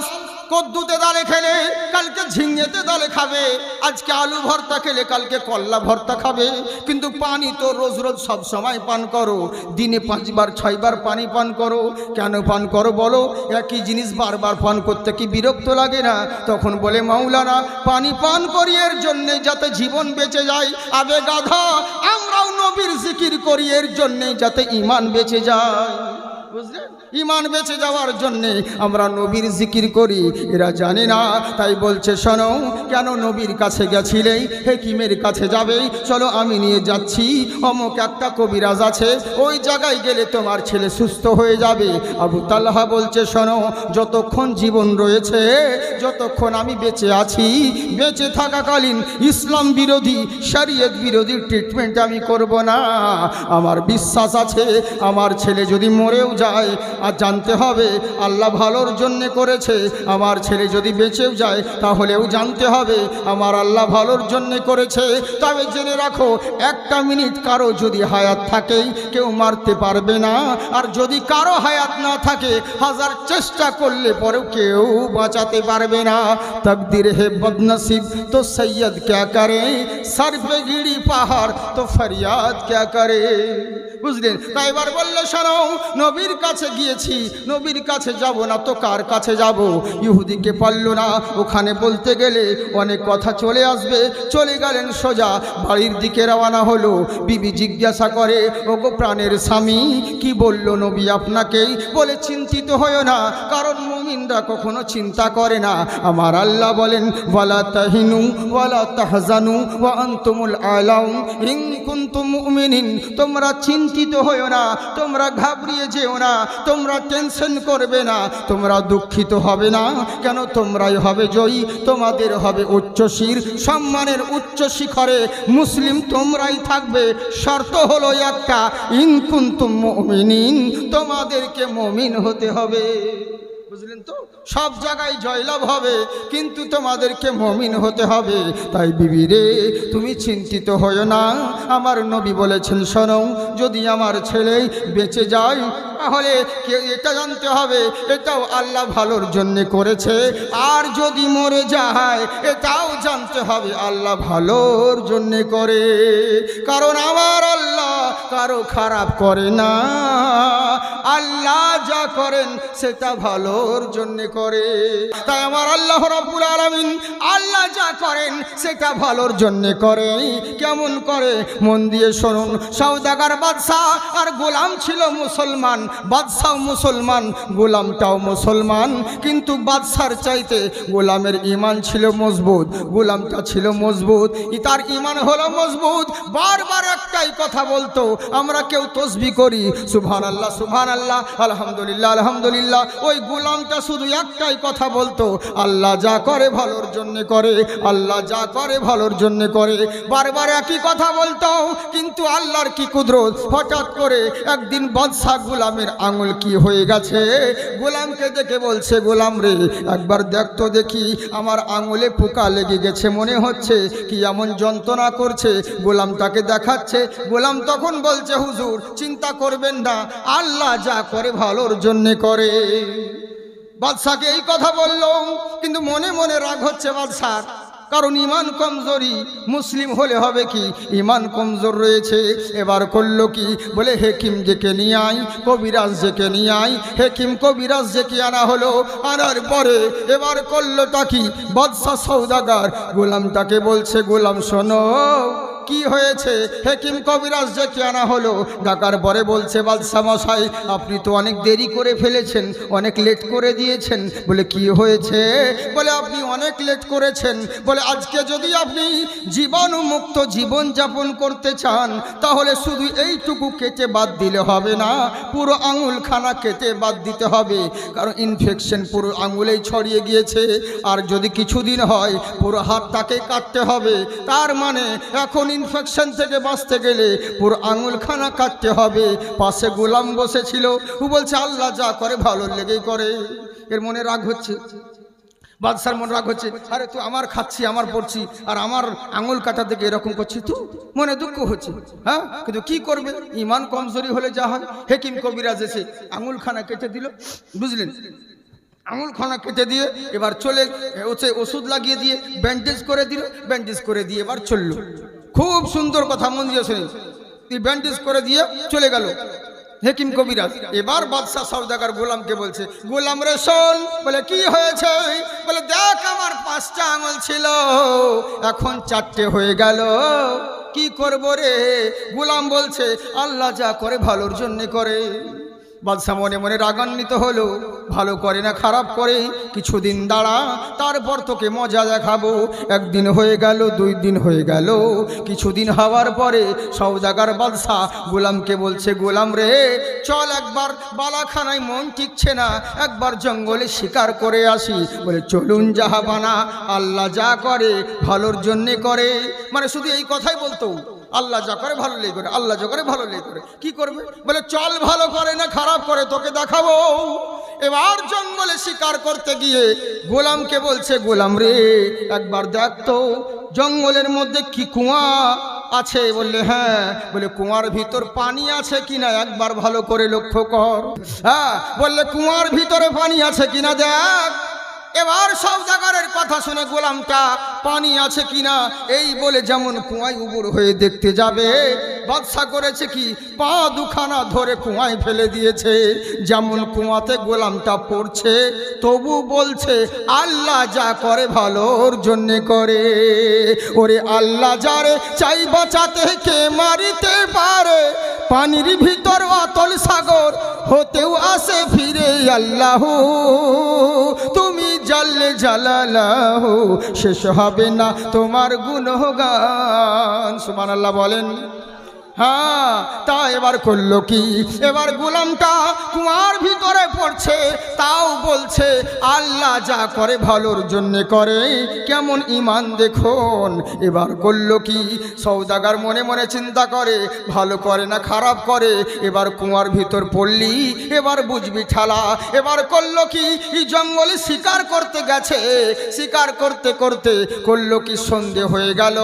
কদ্দুতে ডালে খেলে, কালকে ঝিঙেতে ডালে খাবে, আজকে আলু ভর্তা খেলে কালকে কল্লা ভর্তা খাবে, কিন্তু পানি তো রোজ রোজ সব সময় পান করো, দিনে 5 বার 6 বার পানি পান করো। কেন পান করো বলো? একই জিনিস বারবার পান করতে কি বিরক্ত লাগে না? তখন বলে মাওলানা, পানি পান করি এর জন্যে যাতে জীবন বেঁচে যায়। আবে গাধা, আমরাও নবীর জিকির করি এর জন্যে যাতে ঈমান বেঁচে যায়। বুঝলেন? ঈমান বেঁচে যাওয়ার জন্যে আমরা নবীর জিকির করি, এরা জানে না। তাই বলছে শোনো, কেন নবীর কাছে গেছিলেই হাকিমের কাছে যাবে? চলো আমি নিয়ে যাচ্ছি, অমুক একটা কবিরাজ আছে, ওই জায়গায় গেলে তোমার ছেলে সুস্থ হয়ে যাবে। আবু তালহা বলছে শোনো, যতক্ষণ জীবন রয়েছে, যতক্ষণ আমি বেঁচে আছি, বেঁচে থাকাকালীন ইসলাম বিরোধী, শরীয়ত বিরোধী ট্রিটমেন্ট আমি করব না। আমার বিশ্বাস আছে আমার ছেলে যদি মরেও যায়, আর জানতে হবে আল্লাহ ভালোর জন্য করেছে। আমার ছেলে যদি বেঁচেও যায় তাহলেও জানতে হবে আমার আল্লাহ ভালোর জন্য করেছে। তবে জেনে রাখো, 1টা মিনিট কারো যদি হায়াত থাকে কেউ মারতে পারবে না, আর যদি কারো হায়াত না থাকে 1000 চেষ্টা করলে পরেও কেউ বাঁচাতে পারবে না। তকদির হে বদনসিব তো সৈয়দ ক্যা করে, সর পে গিরি পাহাড় তো ফরিয়াদ ক্যা করে। বুঝলেন? তাই এবার বললে শোনো, নবীর কাছে গিয়েছি, নবীর কাছে যাব না তো কার কাছে যাব? ইহুদিকে পারল না, ওখানে বলতে গেলে অনেক কথা চলে আসবে। চলে গেলেন সোজা বাড়ির দিকে রওনা হলো। বিবি জিজ্ঞাসা করে, ওগো প্রাণের স্বামী, কি বলল নবী আপনাকেই? বলে চিন্তিত হয়ো না, কারণ মুমিনরা কখনো চিন্তা করে না। আমার আল্লাহ বলেন, ওয়ালা তাহিনু ওয়ালা তাহজানু ওয়া আনতুমুল আলাউন ইন কুনতুম মুমিনিন। তোমরা চিন্তিত হয়ো না, তোমরা ঘাবড়িয়ে যেও না, তোমরা টেনশন করবে না, তোমরা দুঃখিত হবে না। কেন? তোমরাই হবে জয়ী, তোমাদের হবে উচ্চশির, সম্মানের উচ্চ শিখরে মুসলিম তোমরাই থাকবে। শর্ত হলো একটা, ইন কুনতুম মুমিনিন, তোমাদেরকে মুমিন হতে হবে। বুঝলেন তো? সব জায়গায় জয়লাভ হবে, কিন্তু তোমাদেরকে মুমিন হতে হবে। তাই বিবি রে, তুমি চিন্তিত হয়ো না। আমার নবী বলেছেন শোনো, যদি আমার ছেলে বেঁচে যায় তাহলে এটা জানতে হবে এটাও আল্লাহ ভালোর জন্য করেছে, আর যদি মরে যায় এটাও জানতে হবে আল্লাহ ভালোর জন্য করে। কারণ আমার আল্লাহ কারো খারাপ করে না, আল্লাহ যা করেন সেটা ভালোর জন্য করে। তাই আমার আল্লাহ রাব্বুল আলামিন আল্লাহ যা করেন সেটা ভালোর জন্য করে। কেমন করে মন দিয়ে শুনুন। সওদাগর বাদশা আর গোলাম ছিল মুসলমান, বাদশাও মুসলমান গোলামটাও মুসলমান, কিন্তু বাদশার চাইতে গোলামের ঈমান ছিল মজবুত, গোলামটা ছিল মজবুত, তার ঈমান হলো মজবুত। বারবার একটাই কথা বলতো, আমরা কেউ তসবিহ করি সুবহানাল্লাহ সুবহানাল্লাহ আলহামদুলিল্লাহ আলহামদুলিল্লাহ, ওই গোলামটা শুধু একটাই কথা বলতো, আল্লাহ যা করে ভালোর জন্য করে, আল্লাহ যা করে ভালোর জন্য করে। বারবার একই কথা বলতো, কিন্তু আল্লাহর কি কুদরত, হঠাৎ করে একদিন বাদশা গোলামের আঙুল কি হয়ে গেছে, গোলামকে দেখে বলছে, গোলাম রে একবার দেখতো দেখি, আমার আঙুলে পোকা লেগে গেছে, মনে হচ্ছে কি এমন যন্ত্রণা করছে। গোলাম তাকে দেখাচ্ছে, গোলাম তখন বলছে, হুজুর চিন্তা করবেন না, আল্লাহ যা করে ভালোর জন্য করে। বাদশাকে এই কথা বলল, কিন্তু মনে মনে রাগ হচ্ছে বাদশার, কারণ ঈমান কমজোরি, মুসলিম হলে হবে কি, ঈমান কমজোর রয়েছে। এবার করলো কি, বলে হেকিম ডেকে নিয়ে আই, কবিরাজ ডেকে নিয়ে আই। হেকিম কবিরাজ ডেকে আনা হলো, আনার পরে এবার করলোটা কি, বাদশা সওদাগর গোলামটাকে বলছে, গোলাম শোনো কি হয়েছে। হেকিম কবিরাজ ডেকে আনা হলো, ডাকার পরে বলছে, বাদশা মশাই আপনি তো অনেক দেরি করে ফেলেছেন, অনেক লেট করে দিয়েছেন। বলে কি হয়েছে, বলে আপনি অনেক লেট করেছেন, বলে আজকে যদি আপনি জীবাণুমুক্ত জীবন যাপন করতে চান, তাহলে শুধু এইটুকু কেটে বাদ দিলে হবে না, পুরো আঙুলখানা কেটে বাদ দিতে হবে, কারণ ইনফেকশন পুরো আঙুলেই ছড়িয়ে গিয়েছে। আর যদি কিছুদিন হয় পুরো হাতটাকে কাটতে হবে, তার মানে এখন ইনফেকশন থেকে বাঁচতে গেলে পুরো আঙুলখানা কাটতে হবে। পাশে গোলাম বসেছিল, ও বলছে আল্লাহ যা করে ভালো লেগেই করে। এর মনে রাগ হচ্ছে, বাদশার মনে রাগ হচ্ছে, আরে তুই আমার খাচ্ছি আমার পড়ছি আর আমার আঙুল কাটা থেকে এরকম করছি, তুই মনে দুঃখ হচ্ছে। হ্যাঁ, কিন্তু কি করবে, ঈমান কমজোরি হলে যা হয়। হেকিম কবিরাজ এসে আঙুলখানা কেটে দিল, বুঝলেন, আঙুলখানা কেটে দিয়ে এবার চলে ওষুধ লাগিয়ে দিয়ে ব্যান্ডেজ করে দিল, ব্যান্ডেজ করে দিয়ে এবার চললো। খুব সুন্দর কথা, মন দিয়ে শুনেন, ব্যান্ডেজ করে দিয়ে চলে গেল হেকিম কবিরাজ। এবার বাদশা সওদাগর গোলামকে বলছে, গোলাম রে শোন। বলে কি হয়েছে, বলে দেখ আমার 5টা আঙুল ছিল এখন 4টে হয়ে গেল, কি করব রে। গোলাম বলছে আল্লাহ যা করে ভালোর জন্য করে। বাদশা মনে মনে রাগান্বিত হলো, ভালো করে না খারাপ করে, কিছুদিন দাঁড়া, তারপর তোকে মজা দেখাবো। একদিন হয়ে গেল, 2 দিন হয়ে গেল, কিছুদিন হওয়ার পরে সওদাগর বাদশা গোলামকে বলছে, গোলাম রে চল একবার, বালাখানায় মন টিকছে না, একবার জঙ্গলে শিকার করে আসি। বলে চলুন জাহাবানা, আল্লাহ যা করে ভালোর জন্যে করে। মানে শুধু এই কথাই বলতো, আল্লাহ যা করে ভালো লেগে করে, আল্লাহ যা করে ভালো লেগে করে। কি করবে, বলে চল ভালো করে না খারাপ করে তোকে দেখাবো। এবার জঙ্গলে শিকার করতে গিয়ে গোলামকে বলছে, গোলাম রে একবার দেখ তো জঙ্গলের মধ্যে কি কুয়া আছে। বললে হ্যাঁ। বলে কুয়ার ভিতর পানি আছে কিনা একবার ভালো করে লক্ষ্য কর। হ্যাঁ, বললে কুয়ার ভিতরে পানি আছে কিনা দেখ। এবার সওদাগরের কথা শুনে গোলামটা পানি আছে কিনা এই বলে যেমন কুয়ায় উবুর হয়ে দেখতে যাবে, বাদশা করেছে কি, পা দুখানা ধরে কুয়ায় ফেলে দিয়েছে। যেমন কুয়াতে গোলামটা পড়ছে, তবু বলছে আল্লাহ যা করে ভালোর জন্যে করে। ওরে আল্লাহ যারে চাই বাঁচাতে কে মারিতে পারে, পানির ভিতর অতল সাগর হতেও আসে ফিরে আল্লাহ। তুমি জাল্লে জালালাহু, শেষ হবে না তোমার গুণগান। সুবহানাল্লাহ বলেন। হ্যাঁ, তা এবার করলো কি, এবার গোলামটা কুয়ার ভিতরে পড়ছে, তাও বলছে আল্লাহ যা করে ভালোর জন্য করে। কেমন ঈমান দেখুন। এবার করলো কি, সওদাগর মনে মনে চিন্তা করে, ভালো করে না খারাপ করে। এবার কুয়ার ভিতর পড়লি, এবার বুঝবি ঠালা। এবার করলো কি, এই জঙ্গলে শিকার করতে গেছে, শিকার করতে করতে করলো কি, সন্ধে হয়ে গেল।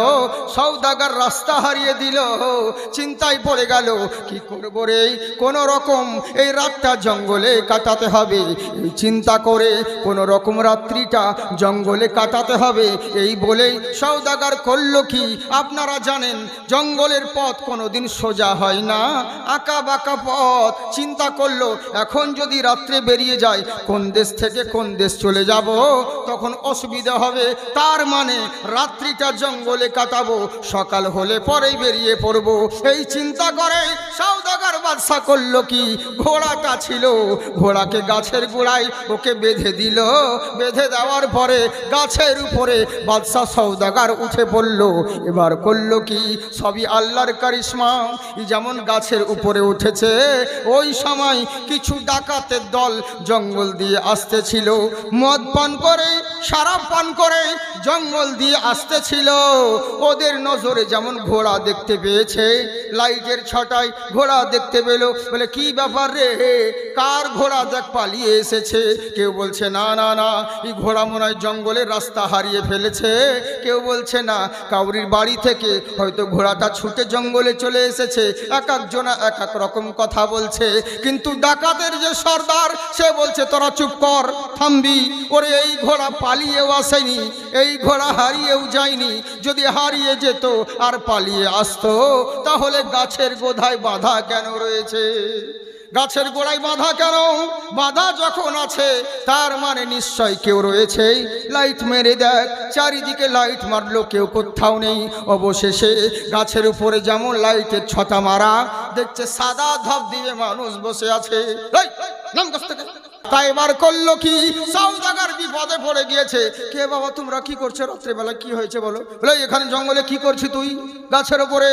সওদাগর রাস্তা হারিয়ে দিল, চিন্তায় পড়ে গেল কি করবো রে, কোনো রকম এই রাতটা জঙ্গলে কাটাতে হবে। এই চিন্তা করে কোনো রকম রাত্রিটা জঙ্গলে কাটাতে হবে। এই বলেই সওদাগর করলো কি, আপনারা জানেন জঙ্গলের পথ কোনোদিন সোজা হয় না, আঁকা বাঁকা পথ। চিন্তা করলো এখন যদি রাত্রে বেরিয়ে যায় কোন দেশ থেকে কোন দেশ চলে যাব, তখন অসুবিধা হবে। তার মানে রাত্রিটা জঙ্গলে কাটাবো, সকাল হলে পরেই বেরিয়ে পড়বো। এই চিন্তা করে সওদাগর বাদশা করলো কি, ঘোড়াটা ছিল, ঘোড়াকে গাছের গোড়ায় ওকে বেঁধে দিল। বেঁধে দেওয়ার পরে গাছের উপরে বাদশা সওদাগর উঠে পড়ল। এবার করলো কি, সবই আল্লাহর কারিশমা। যেমন গাছের উপরে উঠেছে, ওই সময় কিছু ডাকাতের দল জঙ্গল দিয়ে আসতেছিল, মদ পান করে শরাব পান করে জঙ্গল দিয়ে আসতেছিল। ওদের নজরে যেমন ঘোড়া দেখতে পেয়েছে, লাইটের ছটায় ঘোড়া দেখতে পেল। বলে কি ব্যাপার রে, কার ঘোড়া দেখ পালিয়ে এসেছে। কেউ বলছে না না না, এই ঘোড়া মনে হয় জঙ্গলের রাস্তা হারিয়ে ফেলেছে। কেউ বলছে না, কাউরির বাড়ি থেকে হয়তো ঘোড়াটা ছুটে জঙ্গলে চলে এসেছে। এক একজনা এক এক রকম কথা বলছে। কিন্তু ডাকাতের যে সর্দার, সে বলছে তোরা চুপ কর, থামবি। ওরে এই ঘোড়া পালিয়েও আসেনি, এই ঘোড়া হারিয়েও যায়নি। যদি হারিয়ে যেত আর পালিয়ে আসতো, তাহলে গাছের গোড়ায় বাঁধা কেন রয়েছে? গাছের গোড়ায় বাঁধা কেন? বাঁধা যখন আছে তার মানে নিশ্চয় কেউ রয়েছে। লাইট মেরে দেখ, চারিদিকে লাইট মারলো, কেউ কোথাও নেই। অবশেষে গাছের উপরে যেমন লাইটের ছটা মারা, দেখছে সাদা ধপ দিয়ে মানুষ বসে আছে। নাম গাছ থেকে। তাই এবার করলো কি, সওদাগর বিপদে পড়ে গিয়েছে। কে বাবা তোমরা কি করছো রাত্রেবেলা, কি হয়েছে বলো? বলে এখানে জঙ্গলে কি করছি তুই গাছের উপরে?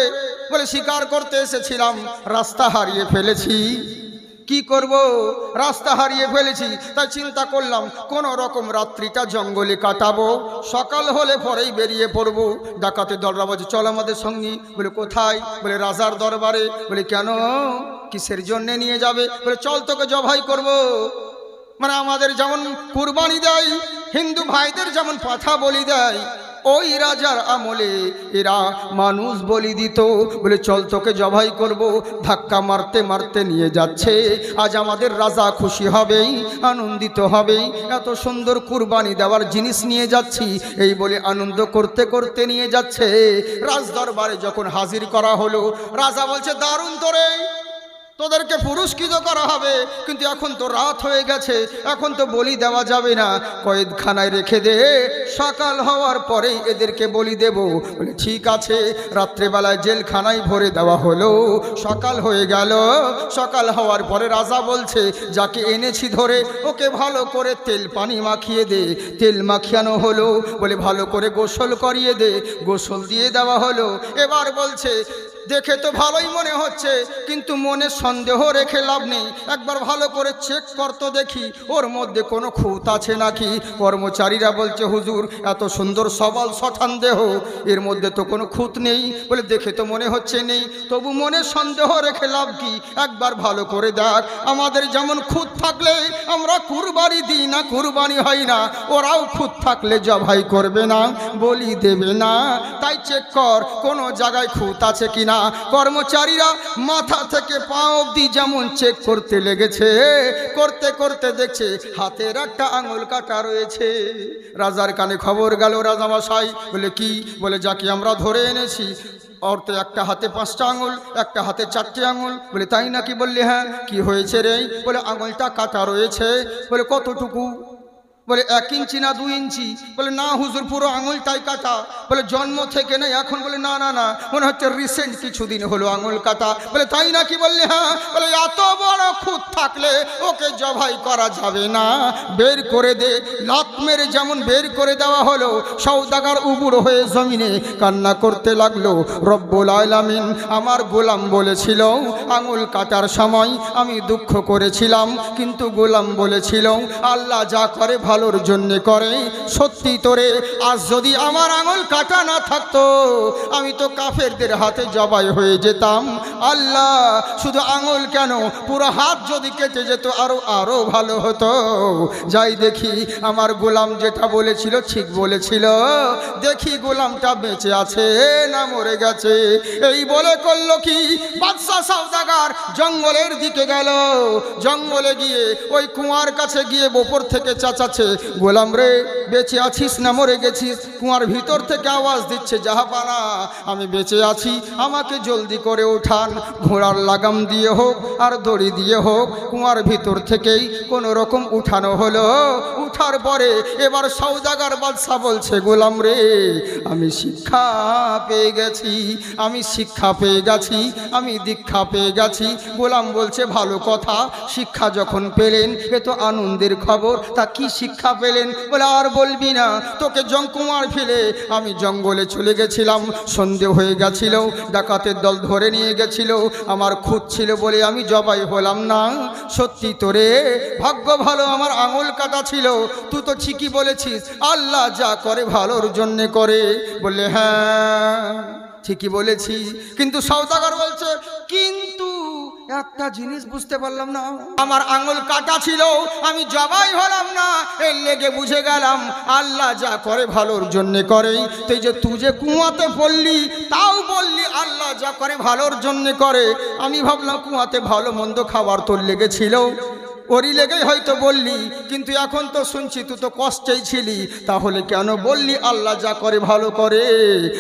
বলে শিকার করতে এসেছিলাম, রাস্তা হারিয়ে ফেলেছি। কি করব, রাস্তা হারিয়ে ফেলেছি। তাই চিন্তা করলাম কোন রকম রাত্রিটা জঙ্গলে কাটাবো, সকাল হলে পরেই বেরিয়ে পড়বো। ডাকাতের দলরা বলছে চল আমাদের সঙ্গী। বলে কোথায়? বলে রাজার দরবারে। বলে কেন, কিসের জন্য নিয়ে যাবে? বলে চল তোকে জবাই করব। মানে আমাদের যেমন কুরবানি দেয়, হিন্দু ভাইদের যেমন পাঠা বলি দেয়, ওই রাজার আমলে এরা মানুষ বলি দিত। বলে চল তোকে জবাই করব। ধাক্কা মারতে মারতে নিয়ে যাচ্ছে। আজ আমাদের রাজা খুশি হবেই, আনন্দিত হবেই, এত সুন্দর কুরবানি দেওয়ার জিনিস নিয়ে যাচ্ছি। এই বলে আনন্দ করতে করতে নিয়ে যাচ্ছে। রাজ দরবারে যখন হাজির করা হলো, রাজা বলছে দারুণ তোরে, তোদেরকে পুরস্কৃত করা হবে, কিন্তু এখন তো রাত হয়ে গেছে, এখন তো বলি দেওয়া যাবে না, কয়েদখানায় রেখে দে, সকাল হওয়ার পরেই এদেরকে বলি দেব। বলে ঠিক আছে। রাত্রেবেলায় জেলখানায় ভরে দেওয়া হলো। সকাল হয়ে গেল। সকাল হওয়ার পরে রাজা বলছে যাকে এনেছি ধরে ওকে ভালো করে তেল পানি মাখিয়ে দে। তেল মাখিয়ানো হলো। বলে ভালো করে গোসল করিয়ে দে। গোসল দিয়ে দেওয়া হলো। এবার বলছে দেখে তো ভালোই মনে হচ্ছে, কিন্তু মনে সন্দেহ রেখে লাভ নেই, একবার ভালো করে চেক করতে দেখি ওর মধ্যে কোনো খুঁত আছে নাকি। কর্মচারীরা বলছে হুজুর এত সুন্দর সবল সঠান দেহ, এর মধ্যে তো কোনো খুঁত নেই। বলে দেখে তো মনে হচ্ছে নেই, তবু মনে সন্দেহ রেখে লাভ কি, একবার ভালো করে দেখ। আমাদের যেমন খুঁত থাকলে আমরা কুরবানি দিই না, কুরবানি হয় না, ওরাও খুঁত থাকলে জবাই করবে না, বলি দেবে না। তাই চেক কর কোনো জায়গায় খুঁত আছে কিনা। কর্মচারীরা মাথা থেকে পা অবধি যেমন চেক করতে লেগেছে, করতে করতে দেখছে হাতের একটা আঙুল কাটা রয়েছে। রাজার কানে খবর গেল। রাজামশাই বলে কি? বলে যাকে আমরা ধরে এনেছি ওর তো একটা হাতে 5টা আঙুল, একটা হাতে 4টে আঙুল। বলে তাই নাকি? বললে হ্যাঁ। কি হয়েছে রে? বলে আঙুলটা কাটা রয়েছে। বলে কতটুকু? বলে 1 ইঞ্চি না 2 ইঞ্চি? বলে না হুজুর পুরো আঙুলটাই কাটা। বলে জন্ম থেকে নেই এখন? বলে না না না, মনে হচ্ছে রিসেন্ট কিছুদিন হলো আঙুল কাটা। বলে তাই নাকি? বললে হ্যাঁ। বলে এত বড় খুঁত থাকলে ওকে জবাই করা যাবে না, বের করে দে। লাত মেরে যেমন বের করে দেওয়া হলো, সওদাগর উবুড় হয়ে জমিনে কান্না করতে লাগলো। রব্বুল আলামিন আমার গোলাম বলেছিল আঙুল কাটার সময় আমি দুঃখ করেছিলাম, কিন্তু গোলাম বলেছিল আল্লাহ যা করে ভালোর জন্যে করে। সত্যি তোরে আজ যদি আমার আঙুল কাটা না থাকতো আমি তো কাফেরদের হাতে জবাই হয়ে যেতাম। আল্লাহ শুধু আঙুল কেন, পুরো হাত যদি কেটে যেত আরো ভালো হতো। যাই দেখি আমার গোলাম যেটা বলেছিল ঠিক বলেছিল, দেখি গোলামটা বেঁচে আছে না মরে গেছে। এই বলে করলো কি, বাদশা সওদাগর জঙ্গলের দিকে গেল। জঙ্গলে গিয়ে ওই কুয়ার কাছে গিয়ে ওপর থেকে চাচাচ্ছে, গোলাম রে বেঁচে আছিস না মরে গেছিস? কুয়ার ভিতর থেকে আওয়াজ দিচ্ছে, জাহাপানা আমি বেঁচে আছি, আমাকে জলদি করে উঠান। ঘোড়ার লাগাম দিয়ে হোক আর দড়ি দিয়ে হোক কুয়ার ভিতর থেকেই কোনো রকম উঠানো হলো। উঠার পরে এবার সওদাগর বাদশা বলছে, গোলাম রে আমি শিক্ষা পেয়ে গেছি, আমি শিক্ষা পেয়ে গেছি, আমি দীক্ষা পেয়ে গেছি। গোলাম বলছে, ভালো কথা, শিক্ষা যখন পেলেন এ তো আনন্দের খবর, তা কি শিক্ষা পেলেন? বলে, আর বলবি না, তোকে কুয়ার ফেলে আমি জঙ্গলে চলে গেছিলাম, সন্ধে হয়ে গেছিল, ডাকাতের দল ধরে নিয়ে গেছিল, আমার খুঁত ছিল বলে আমি জবাই হলাম না। সত্যি তোরে ভাগ্য ভালো, আমার আঙুল কাটা ছিল। তুই তো ঠিকই বলেছিস, আল্লাহ যা করে ভালোর জন্যে করে। বললে, হ্যাঁ ঠিকই বলেছি, কিন্তু সওদাগর বলছে, কিন্তু একটা জিনিস বুঝতে পারলাম না, আমার আঙুল কাটা ছিল, আমি জবাই হলাম না, এর লেগে বুঝে গেলাম আল্লাহ যা করে ভালোর জন্যে করে। তুই যে কুয়াতে পড়লি তাও বললি আল্লাহ যা করে ভালোর জন্যে করে। আমি ভাবলাম কুয়াতে ভালো মন্দ খাবার তোর লেগেছিল, ওরই লেগেই হয়তো বললি, কিন্তু এখন তো শুনছি তুই তো কষ্টেই ছিলি, তাহলে কেন বললি আল্লাহ যা করে ভালো করে?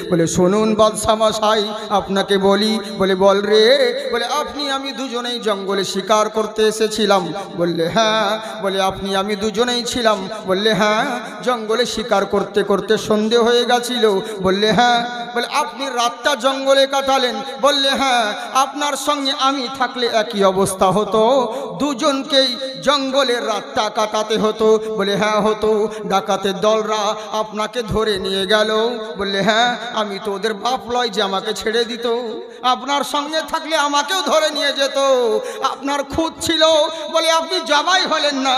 বলে, শুনুন বাদশা মশাই আপনাকে বলি। বলে, বল রে। বলে, আপনি আমি দুজনেই জঙ্গলে শিকার করতে এসেছিলাম। বললে, হ্যাঁ। বলে, আপনি আমি দুজনেই ছিলাম। বললে, হ্যাঁ। জঙ্গলে শিকার করতে করতে সন্ধে হয়ে গেছিল। বললে, হ্যাঁ। বলে, আপনি রাতটা জঙ্গলে কাটালেন। বললে, হ্যাঁ। আপনার সঙ্গে আমি থাকলে একই অবস্থা হতো, দুজনকেই জঙ্গলের রাতটা কাটাতে হতো। বলে, হ্যাঁ হতো। ডাকাতের দলরা আপনাকে ধরে নিয়ে গেল। বললে, হ্যাঁ। আমি তো ওদের বাপ লয় যে আমাকে ছেড়ে দিত, আপনার সঙ্গে থাকলে আমাকেও ধরে নিয়ে যেত। আপনার খুঁত ছিল বলে আপনি জবাই হলেন না,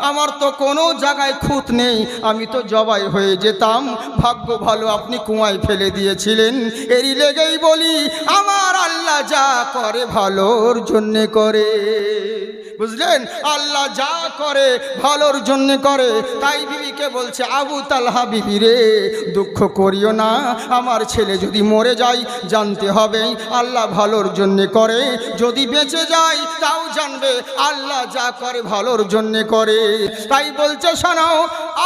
আমার তো কোনো জায়গায় খুঁত নেই, আমি তো জবাই হয়ে যেতাম। ভাগ্য ভালো আপনি কুয়ায় ফেলে দিয়েছিলেন। এরই লেগেই বলি আমার আল্লাহ যা করে ভালোর জন্যে করে। বুঝলেন, আল্লাহ যা করে ভালোর জন্য করে। তাই বিবিকে বলছে, আবু তালহা বিবি রে দুঃখ করিও না, আমার ছেলে যদি মরে যায় জানতে হবে আল্লাহ ভালোর জন্য করে, যদি বেঁচে যায় তাও জানবে আল্লাহ যা করে ভালোর জন্য করে। তাই বলছে, শোনো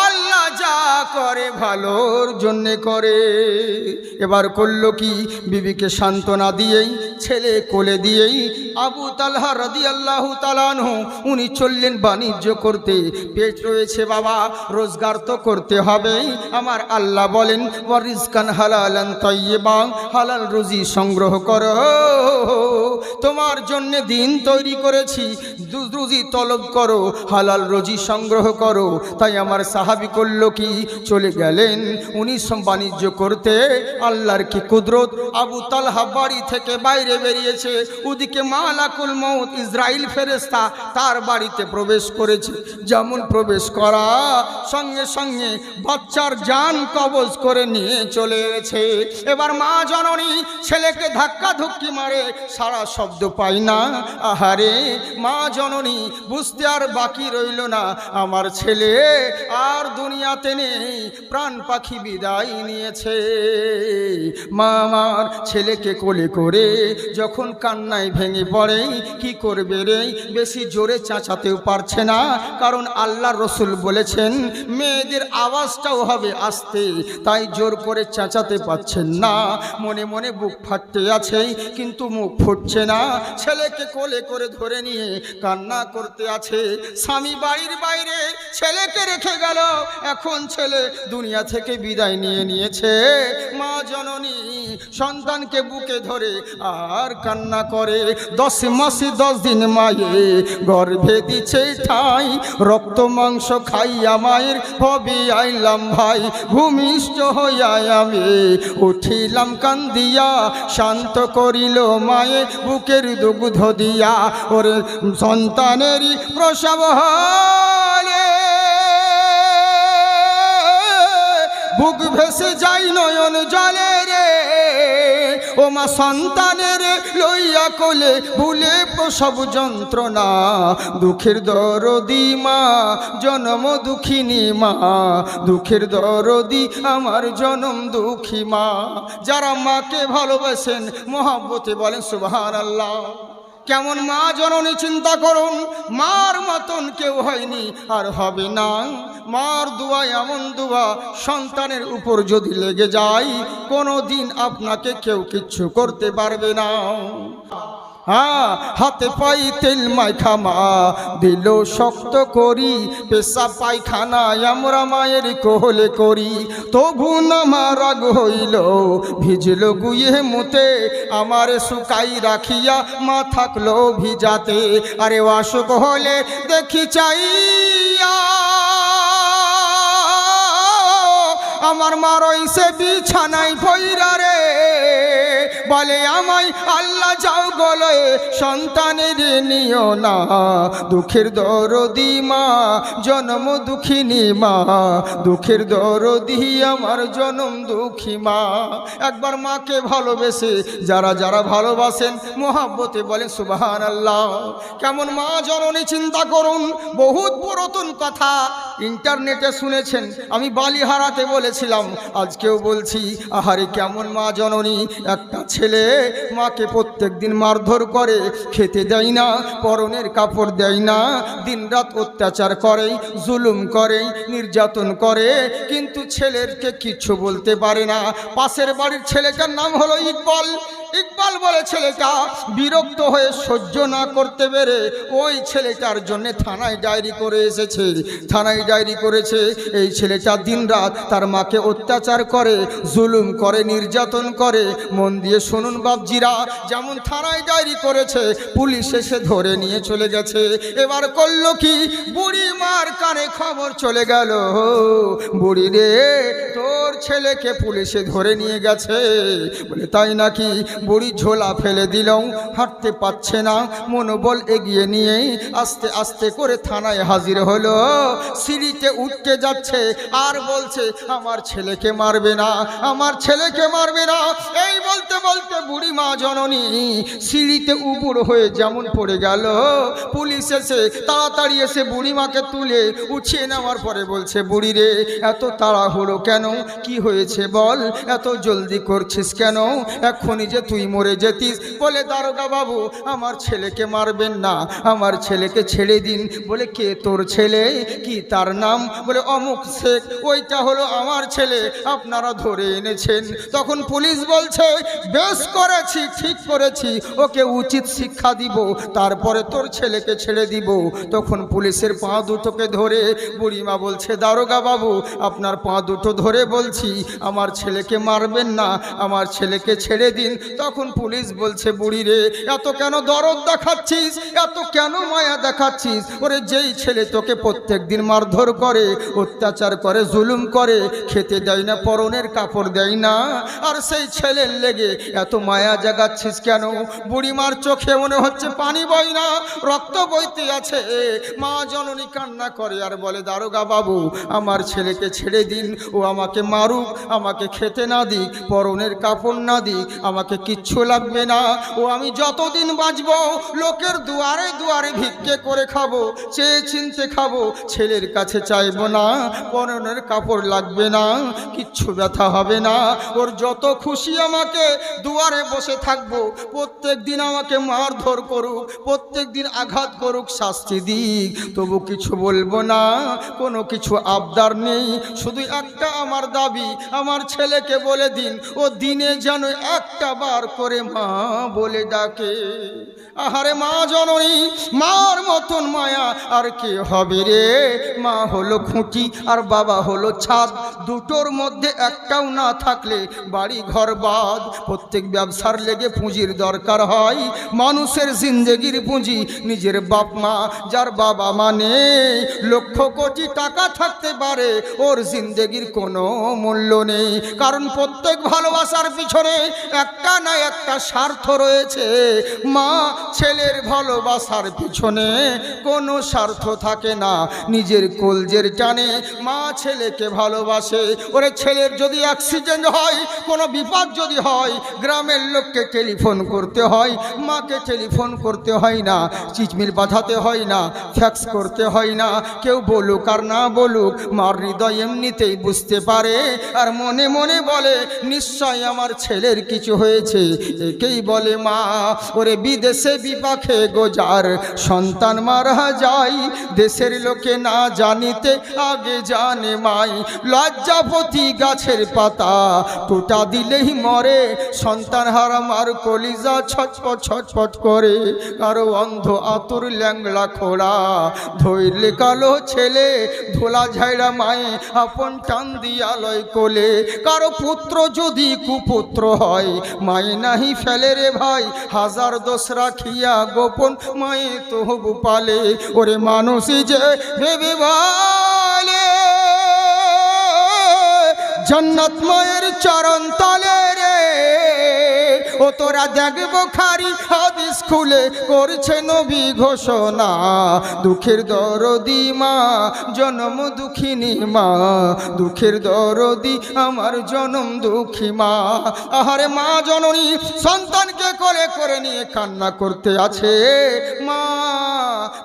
আল্লাহ যা করে ভালোর জন্য করে। এবার করলো কি, বিবিকে সান্ত্বনা দিয়েই ছেলে কোলে দিয়েই আবু তালহা রাদিয়াল্লাহু তাআলা আনহু উনি চললেন বাণিজ্য করতে। পেট রয়েছে বাবা, রোজগার তো করতে হবে। আমার আল্লাহ বলেন, ওয়ারিজকান হালালান তাইয়্যিবা, হালাল রুজি সংগ্রহ করো, তোমার জন্য দিন তৈরি করেছি, রুজি তলব করো, হালাল রুজি সংগ্রহ করো। তাই আমার সাহাবী করলো কি, চলে গেলেন উনি বাণিজ্য করতে। আল্লাহর কি কুদরত, আবু তালহা বাড়ি থেকে বাইরে বেরিয়েছে, ওদিকে মালাকুল মউত ইসরাইল ফেরেশতা তার বাড়িতে প্রবেশ করেছে। যেমন প্রবেশ করা সঙ্গে সঙ্গে বাচ্চার জান কবজ করে নিয়ে চলে গেছে। এবার মা জননী ছেলেকে ধাক্কা ধুক্কি মারে, সারা শব্দ পাই না। আহারে মা জননী বুঝতে আর বাকি রইল না, আমার ছেলে আর দুনিয়াতে নেই, প্রাণ পাখি বিদায় নিয়েছে। মা আমার ছেলেকে কোলে করে যখন কান্নায় ভেঙে পড়ে, কি করবে রে, বেশি জোরে চেঁচাতেও পারছে না, কারণ আল্লাহর রসুল বলেছেন মেয়েদের আওয়াজটাও হবে আস্তে, তাই জোর করে চেঁচাতে পারছেন না। মনে মনে বুক ফাটতে আছে কিন্তু মুখ ফুটছে না। ছেলেকে কোলে করে ধরে নিয়ে কান্না করতে আছে। স্বামী বাড়ির বাইরে ছেলেকে রেখে গেল, এখন ছেলে দুনিয়া থেকে বিদায় নিয়ে নিয়েছে। মা জননী সন্তানকে বুকে ধরে আর কান্না করে। 10 মাস 10 দিন মায়ে গর্ভে দিছে ঠাই, রক্ত মাংস খাইয়া মায়ের হবে আইলাম ভাই, ভূমিষ্ঠ হইয়া আমি উঠিলাম কান্দিয়া, শান্ত করিল মায়ে বুকের দুগ্ধ দিয়া। ওরে সন্তানেরই প্রসব হলে বুক ভেসে যাই নয়ন জলে রে, ও মা সন্তানের লইয়া কোলে ভুলে প্রসব যন্ত্রণা, দুঃখের দরদি মা জনম দুঃখিনী মা, দুঃখের দরদি আমার জনম দুঃখী মা। যারা মাকে ভালোবাসেন মহব্বতে বলেন সুবহানাল্লাহ। কেমন মা জননী চিন্তা করুন, মার মতন কেউ হয়নি আর হবে না। মার দোয়া এমন দোয়া, সন্তানের উপর যদি লেগে যায় কোনো দিন আপনাকে কেউ কিচ্ছু করতে পারবে না। হ্যাঁ, হাতে পাই তেল মাইখা মা দিল শক্ত করি, পেশা পায়খানা আমরা মায়ের কোলে করি, তবু না মা রাগ হইল ভিজল গুয়ে মুতে, আমারে শুকাই রাখিয়া মা থাকলো ভিজাতে। আরে অসুখ হলে দেখি চাইয়া আমার মা রইছে বিছানায় পইরা রে, বলে আমায় আল্লাহ যাও গলে সন্তানের নিও না, দুঃখের দরদি মা জনম দুঃখিনী মা, দুঃখের দরদি আমার জনম দুঃখী মা। একবার মাকে ভালোবেসে যারা যারা ভালোবাসেন মহব্বতে বলেন সুবহানাল্লাহ। কেমন মা জননী চিন্তা করুন, বহুত পুরাতন কথা ইন্টারনেটে শুনেছেন, আমি বালিহারাতে বলেছিলাম, আজকেও বলছি। আহারে কেমন মা জননী, একটা ছেলে মাকে প্রত্যেক দিন মারধর করে, খেতে দেয় না, পরনের কাপড় দেয় না, দিনরাত অত্যাচার করে, জুলুম করে, নির্যাতন করে, কিন্তু ছেলেরকে কিচ্ছু বলতে পারে না। পাশের বাড়ির ছেলেটার নাম হলো ইকবাল। ইকবাল বলে ছেলেটা বিরক্ত হয়ে সহ্য না করতে পেরে ওই ছেলেটার জন্য থানায় ডায়েরি করে এসেছে। থানায় ডায়েরি করেছে, এই ছেলেটা দিনরাত তার মাকে অত্যাচার করে, জুলুম করে, নির্যাতন করে। মন দিয়ে শুনুন বাপজিরা, যেমন থানায় ডায়েরি করেছে, পুলিশ এসে ধরে নিয়ে চলে গেছে। এবার করলো কি, বুড়ি মার কানে খবর চলে গেল, বুড়ি রে তোর ছেলেকে পুলিশে ধরে নিয়ে গেছে। বলে তাই নাকি? বুড়ি ঝোলা ফেলে দিল, হাঁটতে পারছে না, মনোবল এগিয়ে নিয়ে আস্তে আস্তে করে থানায় হাজির হলো। সিঁড়িতে উঠতে যাচ্ছে আর বলছে আমার ছেলেকে মারবে না, আমার ছেলেকে মারবে না। এই বলতে বলতে বুড়ি মা জননী সিঁড়িতে উপুড় হয়ে যেমন পড়ে গেল। পুলিশ এসে তাড়াতাড়ি এসে বুড়ি মাকে তুলে উঠিয়ে নেওয়ার পরে বলছে, বুড়ি রে এত তাড়াহুড়ো কেন, কি হয়েছে বল, এত জলদি করছিস কেন, এক্ষুনি যে তুই মরে যেতিস। বলে দারোগা বাবু আমার ছেলেকে মারবেন না, আমার ছেলেকে ছেড়ে দিন। বলে কে তোর ছেলে, কি তার নাম? বলে অমুক শেখ, ওইটা হলো আমার ছেলে, আপনারা ধরে এনেছেন। তখন পুলিশ বলছে বেশ করেছি, ঠিক করেছি, ওকে উচিত শিক্ষা দিব, তারপরে তোর ছেলেকে ছেড়ে দিব। তখন পুলিশের পা দুটোকে ধরে বুড়িমা বলছে, দারোগা বাবু আপনার পা দুটো ধরে বলছি আমার ছেলেকে মারবেন না, আমার ছেলেকে ছেড়ে দিন। তখন পুলিশ বলছে, বুড়ি রে এত কেন দরদ দেখাচ্ছিস, এত কেন মায়া দেখাচ্ছিস? ওরে যেই ছেলে তোকে প্রত্যেক দিন মারধর করে, অত্যাচার করে, জুলুম করে, খেতে দেয় না, পরনের কাপড় দেয় না, আর সেই ছেলের লেগে এত মায়া জাগাচ্ছিস কেন? বুড়িমার চোখে মনে হচ্ছে পানি বয় না, রক্ত বইতে আছে। মা জননী কান্না করে আর বলে, দারোগা বাবু আমার ছেলেকে ছেড়ে দিন, ও আমাকে মারুক, আমাকে খেতে না দিক, পরনের কাপড় না দিক, আমাকে কিচ্ছু লাগবে না। ও আমি যতদিন বাঁচব লোকের দুয়ারে দুয়ারে ভিক্ষে করে খাবো, চেয়ে চিনতে খাবো, ছেলের কাছে চাইবো না, পরনের কাপড় লাগবে না, কিচ্ছু ব্যথা হবে না। ওর যত খুশি আমাকে দুয়ারে বসে থাকবো, প্রত্যেক দিন আমাকে মারধর করুক, প্রত্যেক দিন আঘাত করুক, শাস্তি দিক, তবু কিছু বলবো না, কোনো কিছু আবদার নেই। শুধু একটা আমার দাবি, আমার ছেলেকে বলে দিন ও দিনে যেন একটা বার করে মা বলে ডাকে। আহারে মা জননী, মার মতন মায়া আর কে হবে রে? মা হলো খুঁটি আর বাবা হলো ছাদ, দুটোর মধ্যে একটাও না থাকলে বাড়ি ঘর বাদ। প্রত্যেক ব্যবসার লেগে পুঁজির দরকার হয়, মানুষের জিন্দেগির পুঁজি নিজের বাপ মা। যার বাবা মা নেই, লক্ষ কোটি টাকা থাকতে পারে, ওর জিন্দেগির কোনো মূল্য নেই। কারণ প্রত্যেক ভালোবাসার পিছনে একটা না একটা স্বার্থ রয়েছে। মা ছেলের ভালোবাসার পিছনে কোনো স্বার্থ থাকে না, নিজের কলজের টানে মা ছেলেকে ভালোবাসে। ওরে ছেলের যদি অ্যাক্সিডেন্ট হয়, কোনো বিপদ যদি হয়, গ্রামের লোককে টেলিফোন করতে হয়, মাকে টেলিফোন করতে হয় না, চিচমিল বাঁধাতে হয় না, ফ্যাক্স করতে হয় না। কেউ বলুক আর না বলুক, মার হৃদয় এমনিতেই বুঝতে পারে, আর মনে মনে বলে নিশ্চয় আমার ছেলের কিছু হয়েছে, একেই বলে মা। ওরে বিদেশে বিপাকে গোজার সন্তান মারা যায়, দেশের লোকে না জানিতে আগে জানে মাই। লজ্জাপতি গাছের পাতা টুটা দিলেই মরে, সন্তান হারা মার কলিজা ছটপট ছটপট করে। কারো অন্ধ আতুর ল্যাংলা খোড়া ধৈর্যে কালো ছেলে, ধোলা ঝাইড়া মায়ে আপন টান দিয়ালয় কোলে। কারো পুত্র যদি কুপুত্র হয়, মায়ে নাহি ফেলে রে ভাই, হাজার দোষ রাখিয়া গোপন মায়ে তবু পালে। ওরে মানুষই যে ভেবে বলে জান্নাত মায়ের চরণ তলে রে, ও তোরা দেখব খারি হাদিস খুলে করছে নবী ঘোষণা। দুঃখের দরদি মা, জনম দুঃখিনী মা, দুঃখের দরদি আমার জনম দুঃখী মা। আহারে মা জননী সন্তানকে কোলে করে নিয়ে কান্না করতে আছে, মা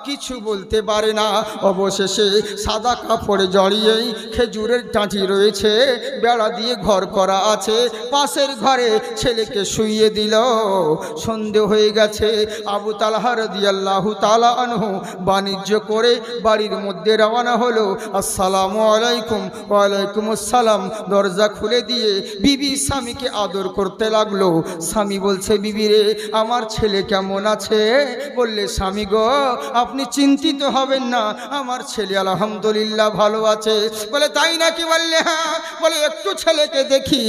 কিছু বলতে পারে না। অবশেষে সাদা কাপড়ে জড়িয়েই খেজুরের টাঁটি রয়েছে, বেড়া দিয়ে ঘর করা আছে, পাশের ঘরে ছেলেকে শুইয়ে দিল। সন্ধে হয়ে গেছে। আবু তালহা রাদিয়াল্লাহু তাআলা আনহু বাণিজ্য করে বাড়ির মধ্যে রওনা হলো। আসসালামু আলাইকুম। ওয়ালাইকুম আসসালাম। দরজা খুলে দিয়ে বিবি স্বামীকে আদর করতে লাগলো। স্বামী বলছে, বিবি রে আমার ছেলে কেমন আছে? বললে, স্বামী গো আপনি চিন্তিত হবেন না, আমার ছেলে আলহামদুলিল্লাহ ভালো আছে। বলে, তাই নাকি? বললে, হ্যাঁ। বলে, একটু ছেলেকে দেখি।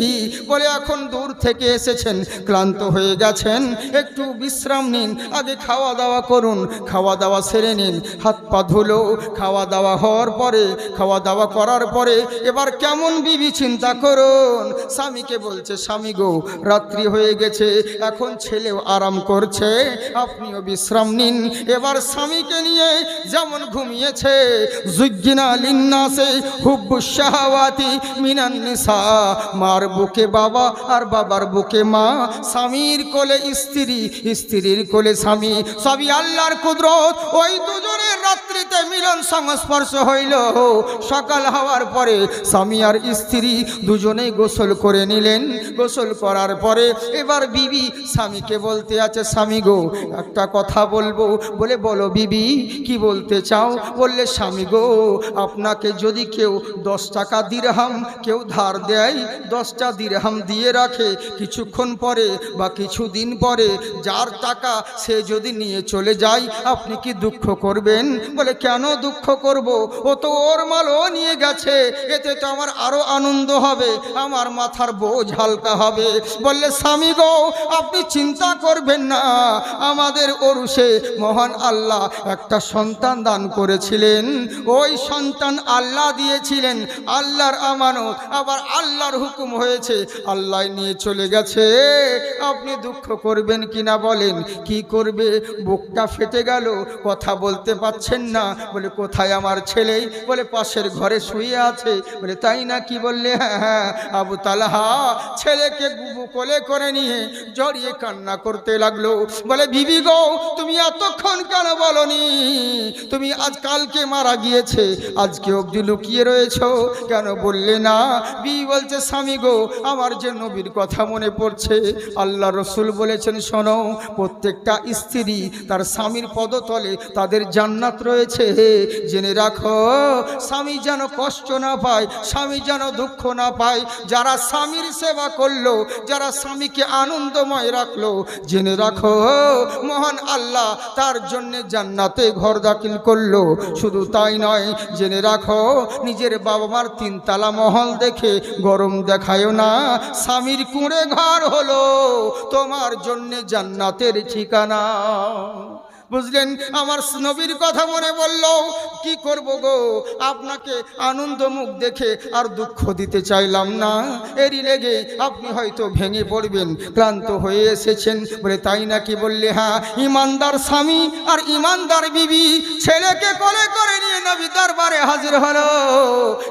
বলে, এখন দূর থেকে এসেছেন, ক্লান্ত হয়ে গেছেন, একটু বিশ্রাম নিন, আগে খাওয়া দাওয়া করুন। খাওয়া দাওয়া সেরে নিন। হাত পা ধুলো। খাওয়া দাওয়া হওয়ার পরে, খাওয়া দাওয়া করার পরে এবার কেমন বিবি চিন্তা করুন। স্বামীকে বলছে, স্বামী গো রাত্রি হয়ে গেছে, এখন ছেলেও আরাম করছে, আপনিও বিশ্রাম নিন। এবার স্বামীকে নিয়ে যেমন ঘুমিয়েছে, যুজ্জিনা লিন্নাসে হুব্বুশ শাহাওয়াতি মিনান নিসা, মার বুকে বাবা আর বাবার বুকে মা, স্বামীর কোলে স্ত্রী, স্ত্রীর কোলে স্বামী, সবই আল্লাহর কুদরত। ওই দুজনের রাত্রিতে মিলন সংস্পর্শ হইল। সকাল হওয়ার পরে স্বামী আর স্ত্রী দুজনেই গোসল করে নিলেন। গোসল করার পরে এবার বিবি স্বামীকে বলতে আছে, স্বামী গো একটা কথা বলবো। বলে, বলো বিবি, কি বলতে চাও? বললে, স্বামী গো আপনাকে যদি কেউ 10 টাকা দিরহাম কেউ ধার দেয়, 10টা দিরহাম দিয়ে রাখে, কিছুক্ষণ পরে বা কিছুদিন পরে যার টাকা সে যদি নিয়ে চলে যায়, আপনি কি দুঃখ করবেন? বলে, কেন দুঃখ করব? ও তো ওর মাল ও নিয়ে গেছে, এতে তো আমার আরো আনন্দ হবে, আমার মাথার বোঝ হালকা হবে। বললে, স্বামী গো আপনি চিন্তা করবেন না, আমাদের ওরুসে মহান আল্লাহ একটা সন্তান দান করেছিলেন, ওই সন্তান আল্লাহ দিয়েছিলেন, আল্লাহর আমানত, আবার আল্লাহর হুকুম হয়েছে, আল্লাহ নিয়ে চলে গেছে, আপনি দুঃখ করবেন কিনা বলেন? কি করবে? বুকটা ফেটে গেল, কথা বলতে পাচ্ছেন না। বলে, কোথায় আমার ছেলে? বলে, পাশের ঘরে শুয়ে আছে। বলে, তাই না কি? বললে, হ্যাঁ হ্যাঁ। আবু তালহা ছেলেকে কোলে করে নিয়ে জড়িয়ে কান্না করতে লাগলো। বলে, বিবি গো তুমি এতক্ষণ কেন বলনি? তুমি আজ কালকে মারা গিয়েছে, আজকে অবধি লুকিয়ে রয়েছ, কেন বললে না? বিবি বলছে, স্বামী গো আমার যে নবীর কথা মনে পড়ছে, আল্লাহ রসুল বলেছেন, শোনো, প্রত্যেকটা স্ত্রী তার স্বামীর পদতলে তাদের জান্নাত রয়েছে, জেনে রাখো। স্বামী যেন কষ্ট না পায়, স্বামী যেন দুঃখ না পায়। যারা স্বামীর সেবা করলো, যারা স্বামীকে আনন্দময় রাখলো, জেনে রাখো মহান আল্লাহ তার জন্যে জান্নাতে ঘর দাখিল করলো। শুধু তাই নয়, জেনে রাখো নিজের বাবা মার 3 তালা মহল দেখে গরম দেখায়ও না, স্বামীর কুঁড়ে ঘর হলো তোমার জন্যে জান্নাতের ঠিকানা। বুঝলেন? আমার নবীর কথা মনে বলল, কি করব গো, আপনাকে আনন্দ মুখ দেখে আর দুঃখ দিতে চাইলাম না, এরই লেগে আপনি হয়তো ভেঙে পড়বেন, ক্লান্ত হয়ে এসেছেন। বলে তাই নাকি? বললে হ্যাঁ। ইমানদার স্বামী আর ইমানদার বিবি ছেলেকে কোলে করে নিয়ে নবী দরবারে হাজির হলো।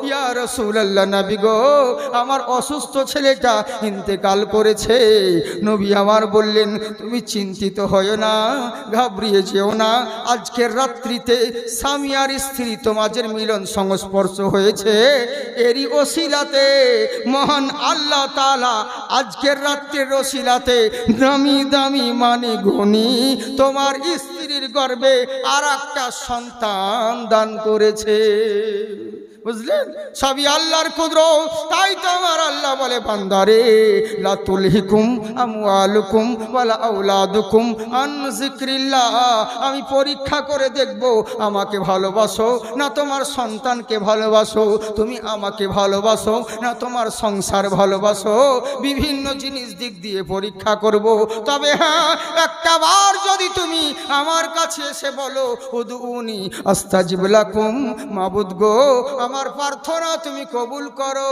ইয়া রাসূলুল্লাহ, নবী গো, আমার অসুস্থ ছেলেটা ইন্তেকাল করেছে। নবী আমার বললেন, তুমি চিন্তিত হয়ো না, ঘাবড়িয়ে যেও না। আজকের রাত্রিতে স্বামী আর স্ত্রী তোমাদের মিলন সংস্পর্শ হয়েছে, এরই ওসিলাতে মহান আল্লাহ তাআলা আজকের রাত্রির ওসিলাতে দামি দামি মানে গুণী তোমার স্ত্রীর গর্ভে আর একটা সন্তান দান করেছে। বুঝলেন? সবই আল্লাহর কুদরত। তাই তো আমার আল্লাহ বলে, বান্দারে লা তুলহিকুম আমওয়ালুকুম ওয়ালা আওলাদুকুম আন যিকরিল্লাহ। আমি পরীক্ষা করে দেখব আমাকে ভালোবাসো না তোমার সন্তানকে ভালোবাসো, তুমি আমাকে ভালোবাসো না তোমার সংসার ভালোবাসো। বিভিন্ন জিনিস দিক দিয়ে পরীক্ষা করব। তবে হ্যাঁ, একটা বার যদি তুমি আমার কাছে এসে বলো উদউনি আস্তাজিব লাকুম, মাবুদ গো আমার প্রার্থনা তুমি কবুল করো।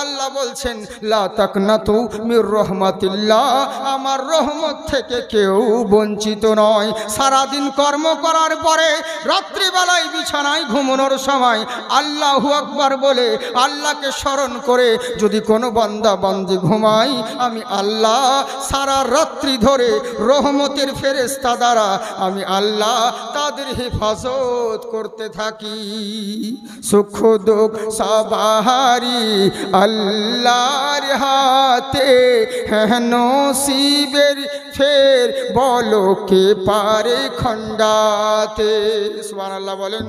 আল্লাহ বলছেন লা তাকনাতু মির রাহমাতিল্লাহ, আমার রহমত থেকে কেউ বঞ্চিত নয়। সারাদিন কর্ম করার পরে রাত্রিবেলায় বিছানায় ঘুমানোর সময় আল্লাহু আকবার বলে আল্লাহকে স্মরণ করে যদি কোনো বান্দা বান্দি ঘুমায়, আমি আল্লাহ সারা রাত্রি ধরে রহমতের ফেরেশতা দ্বারা আমি আল্লাহ তাদের হেফাজত করতে থাকি। সুখ দুঃখ সবারি আল্লাহর হাতে, হ্যাঁ নসিবের ফের বলো কে পারে খণ্ডাতে। সুবহানাল্লাহ বলেন।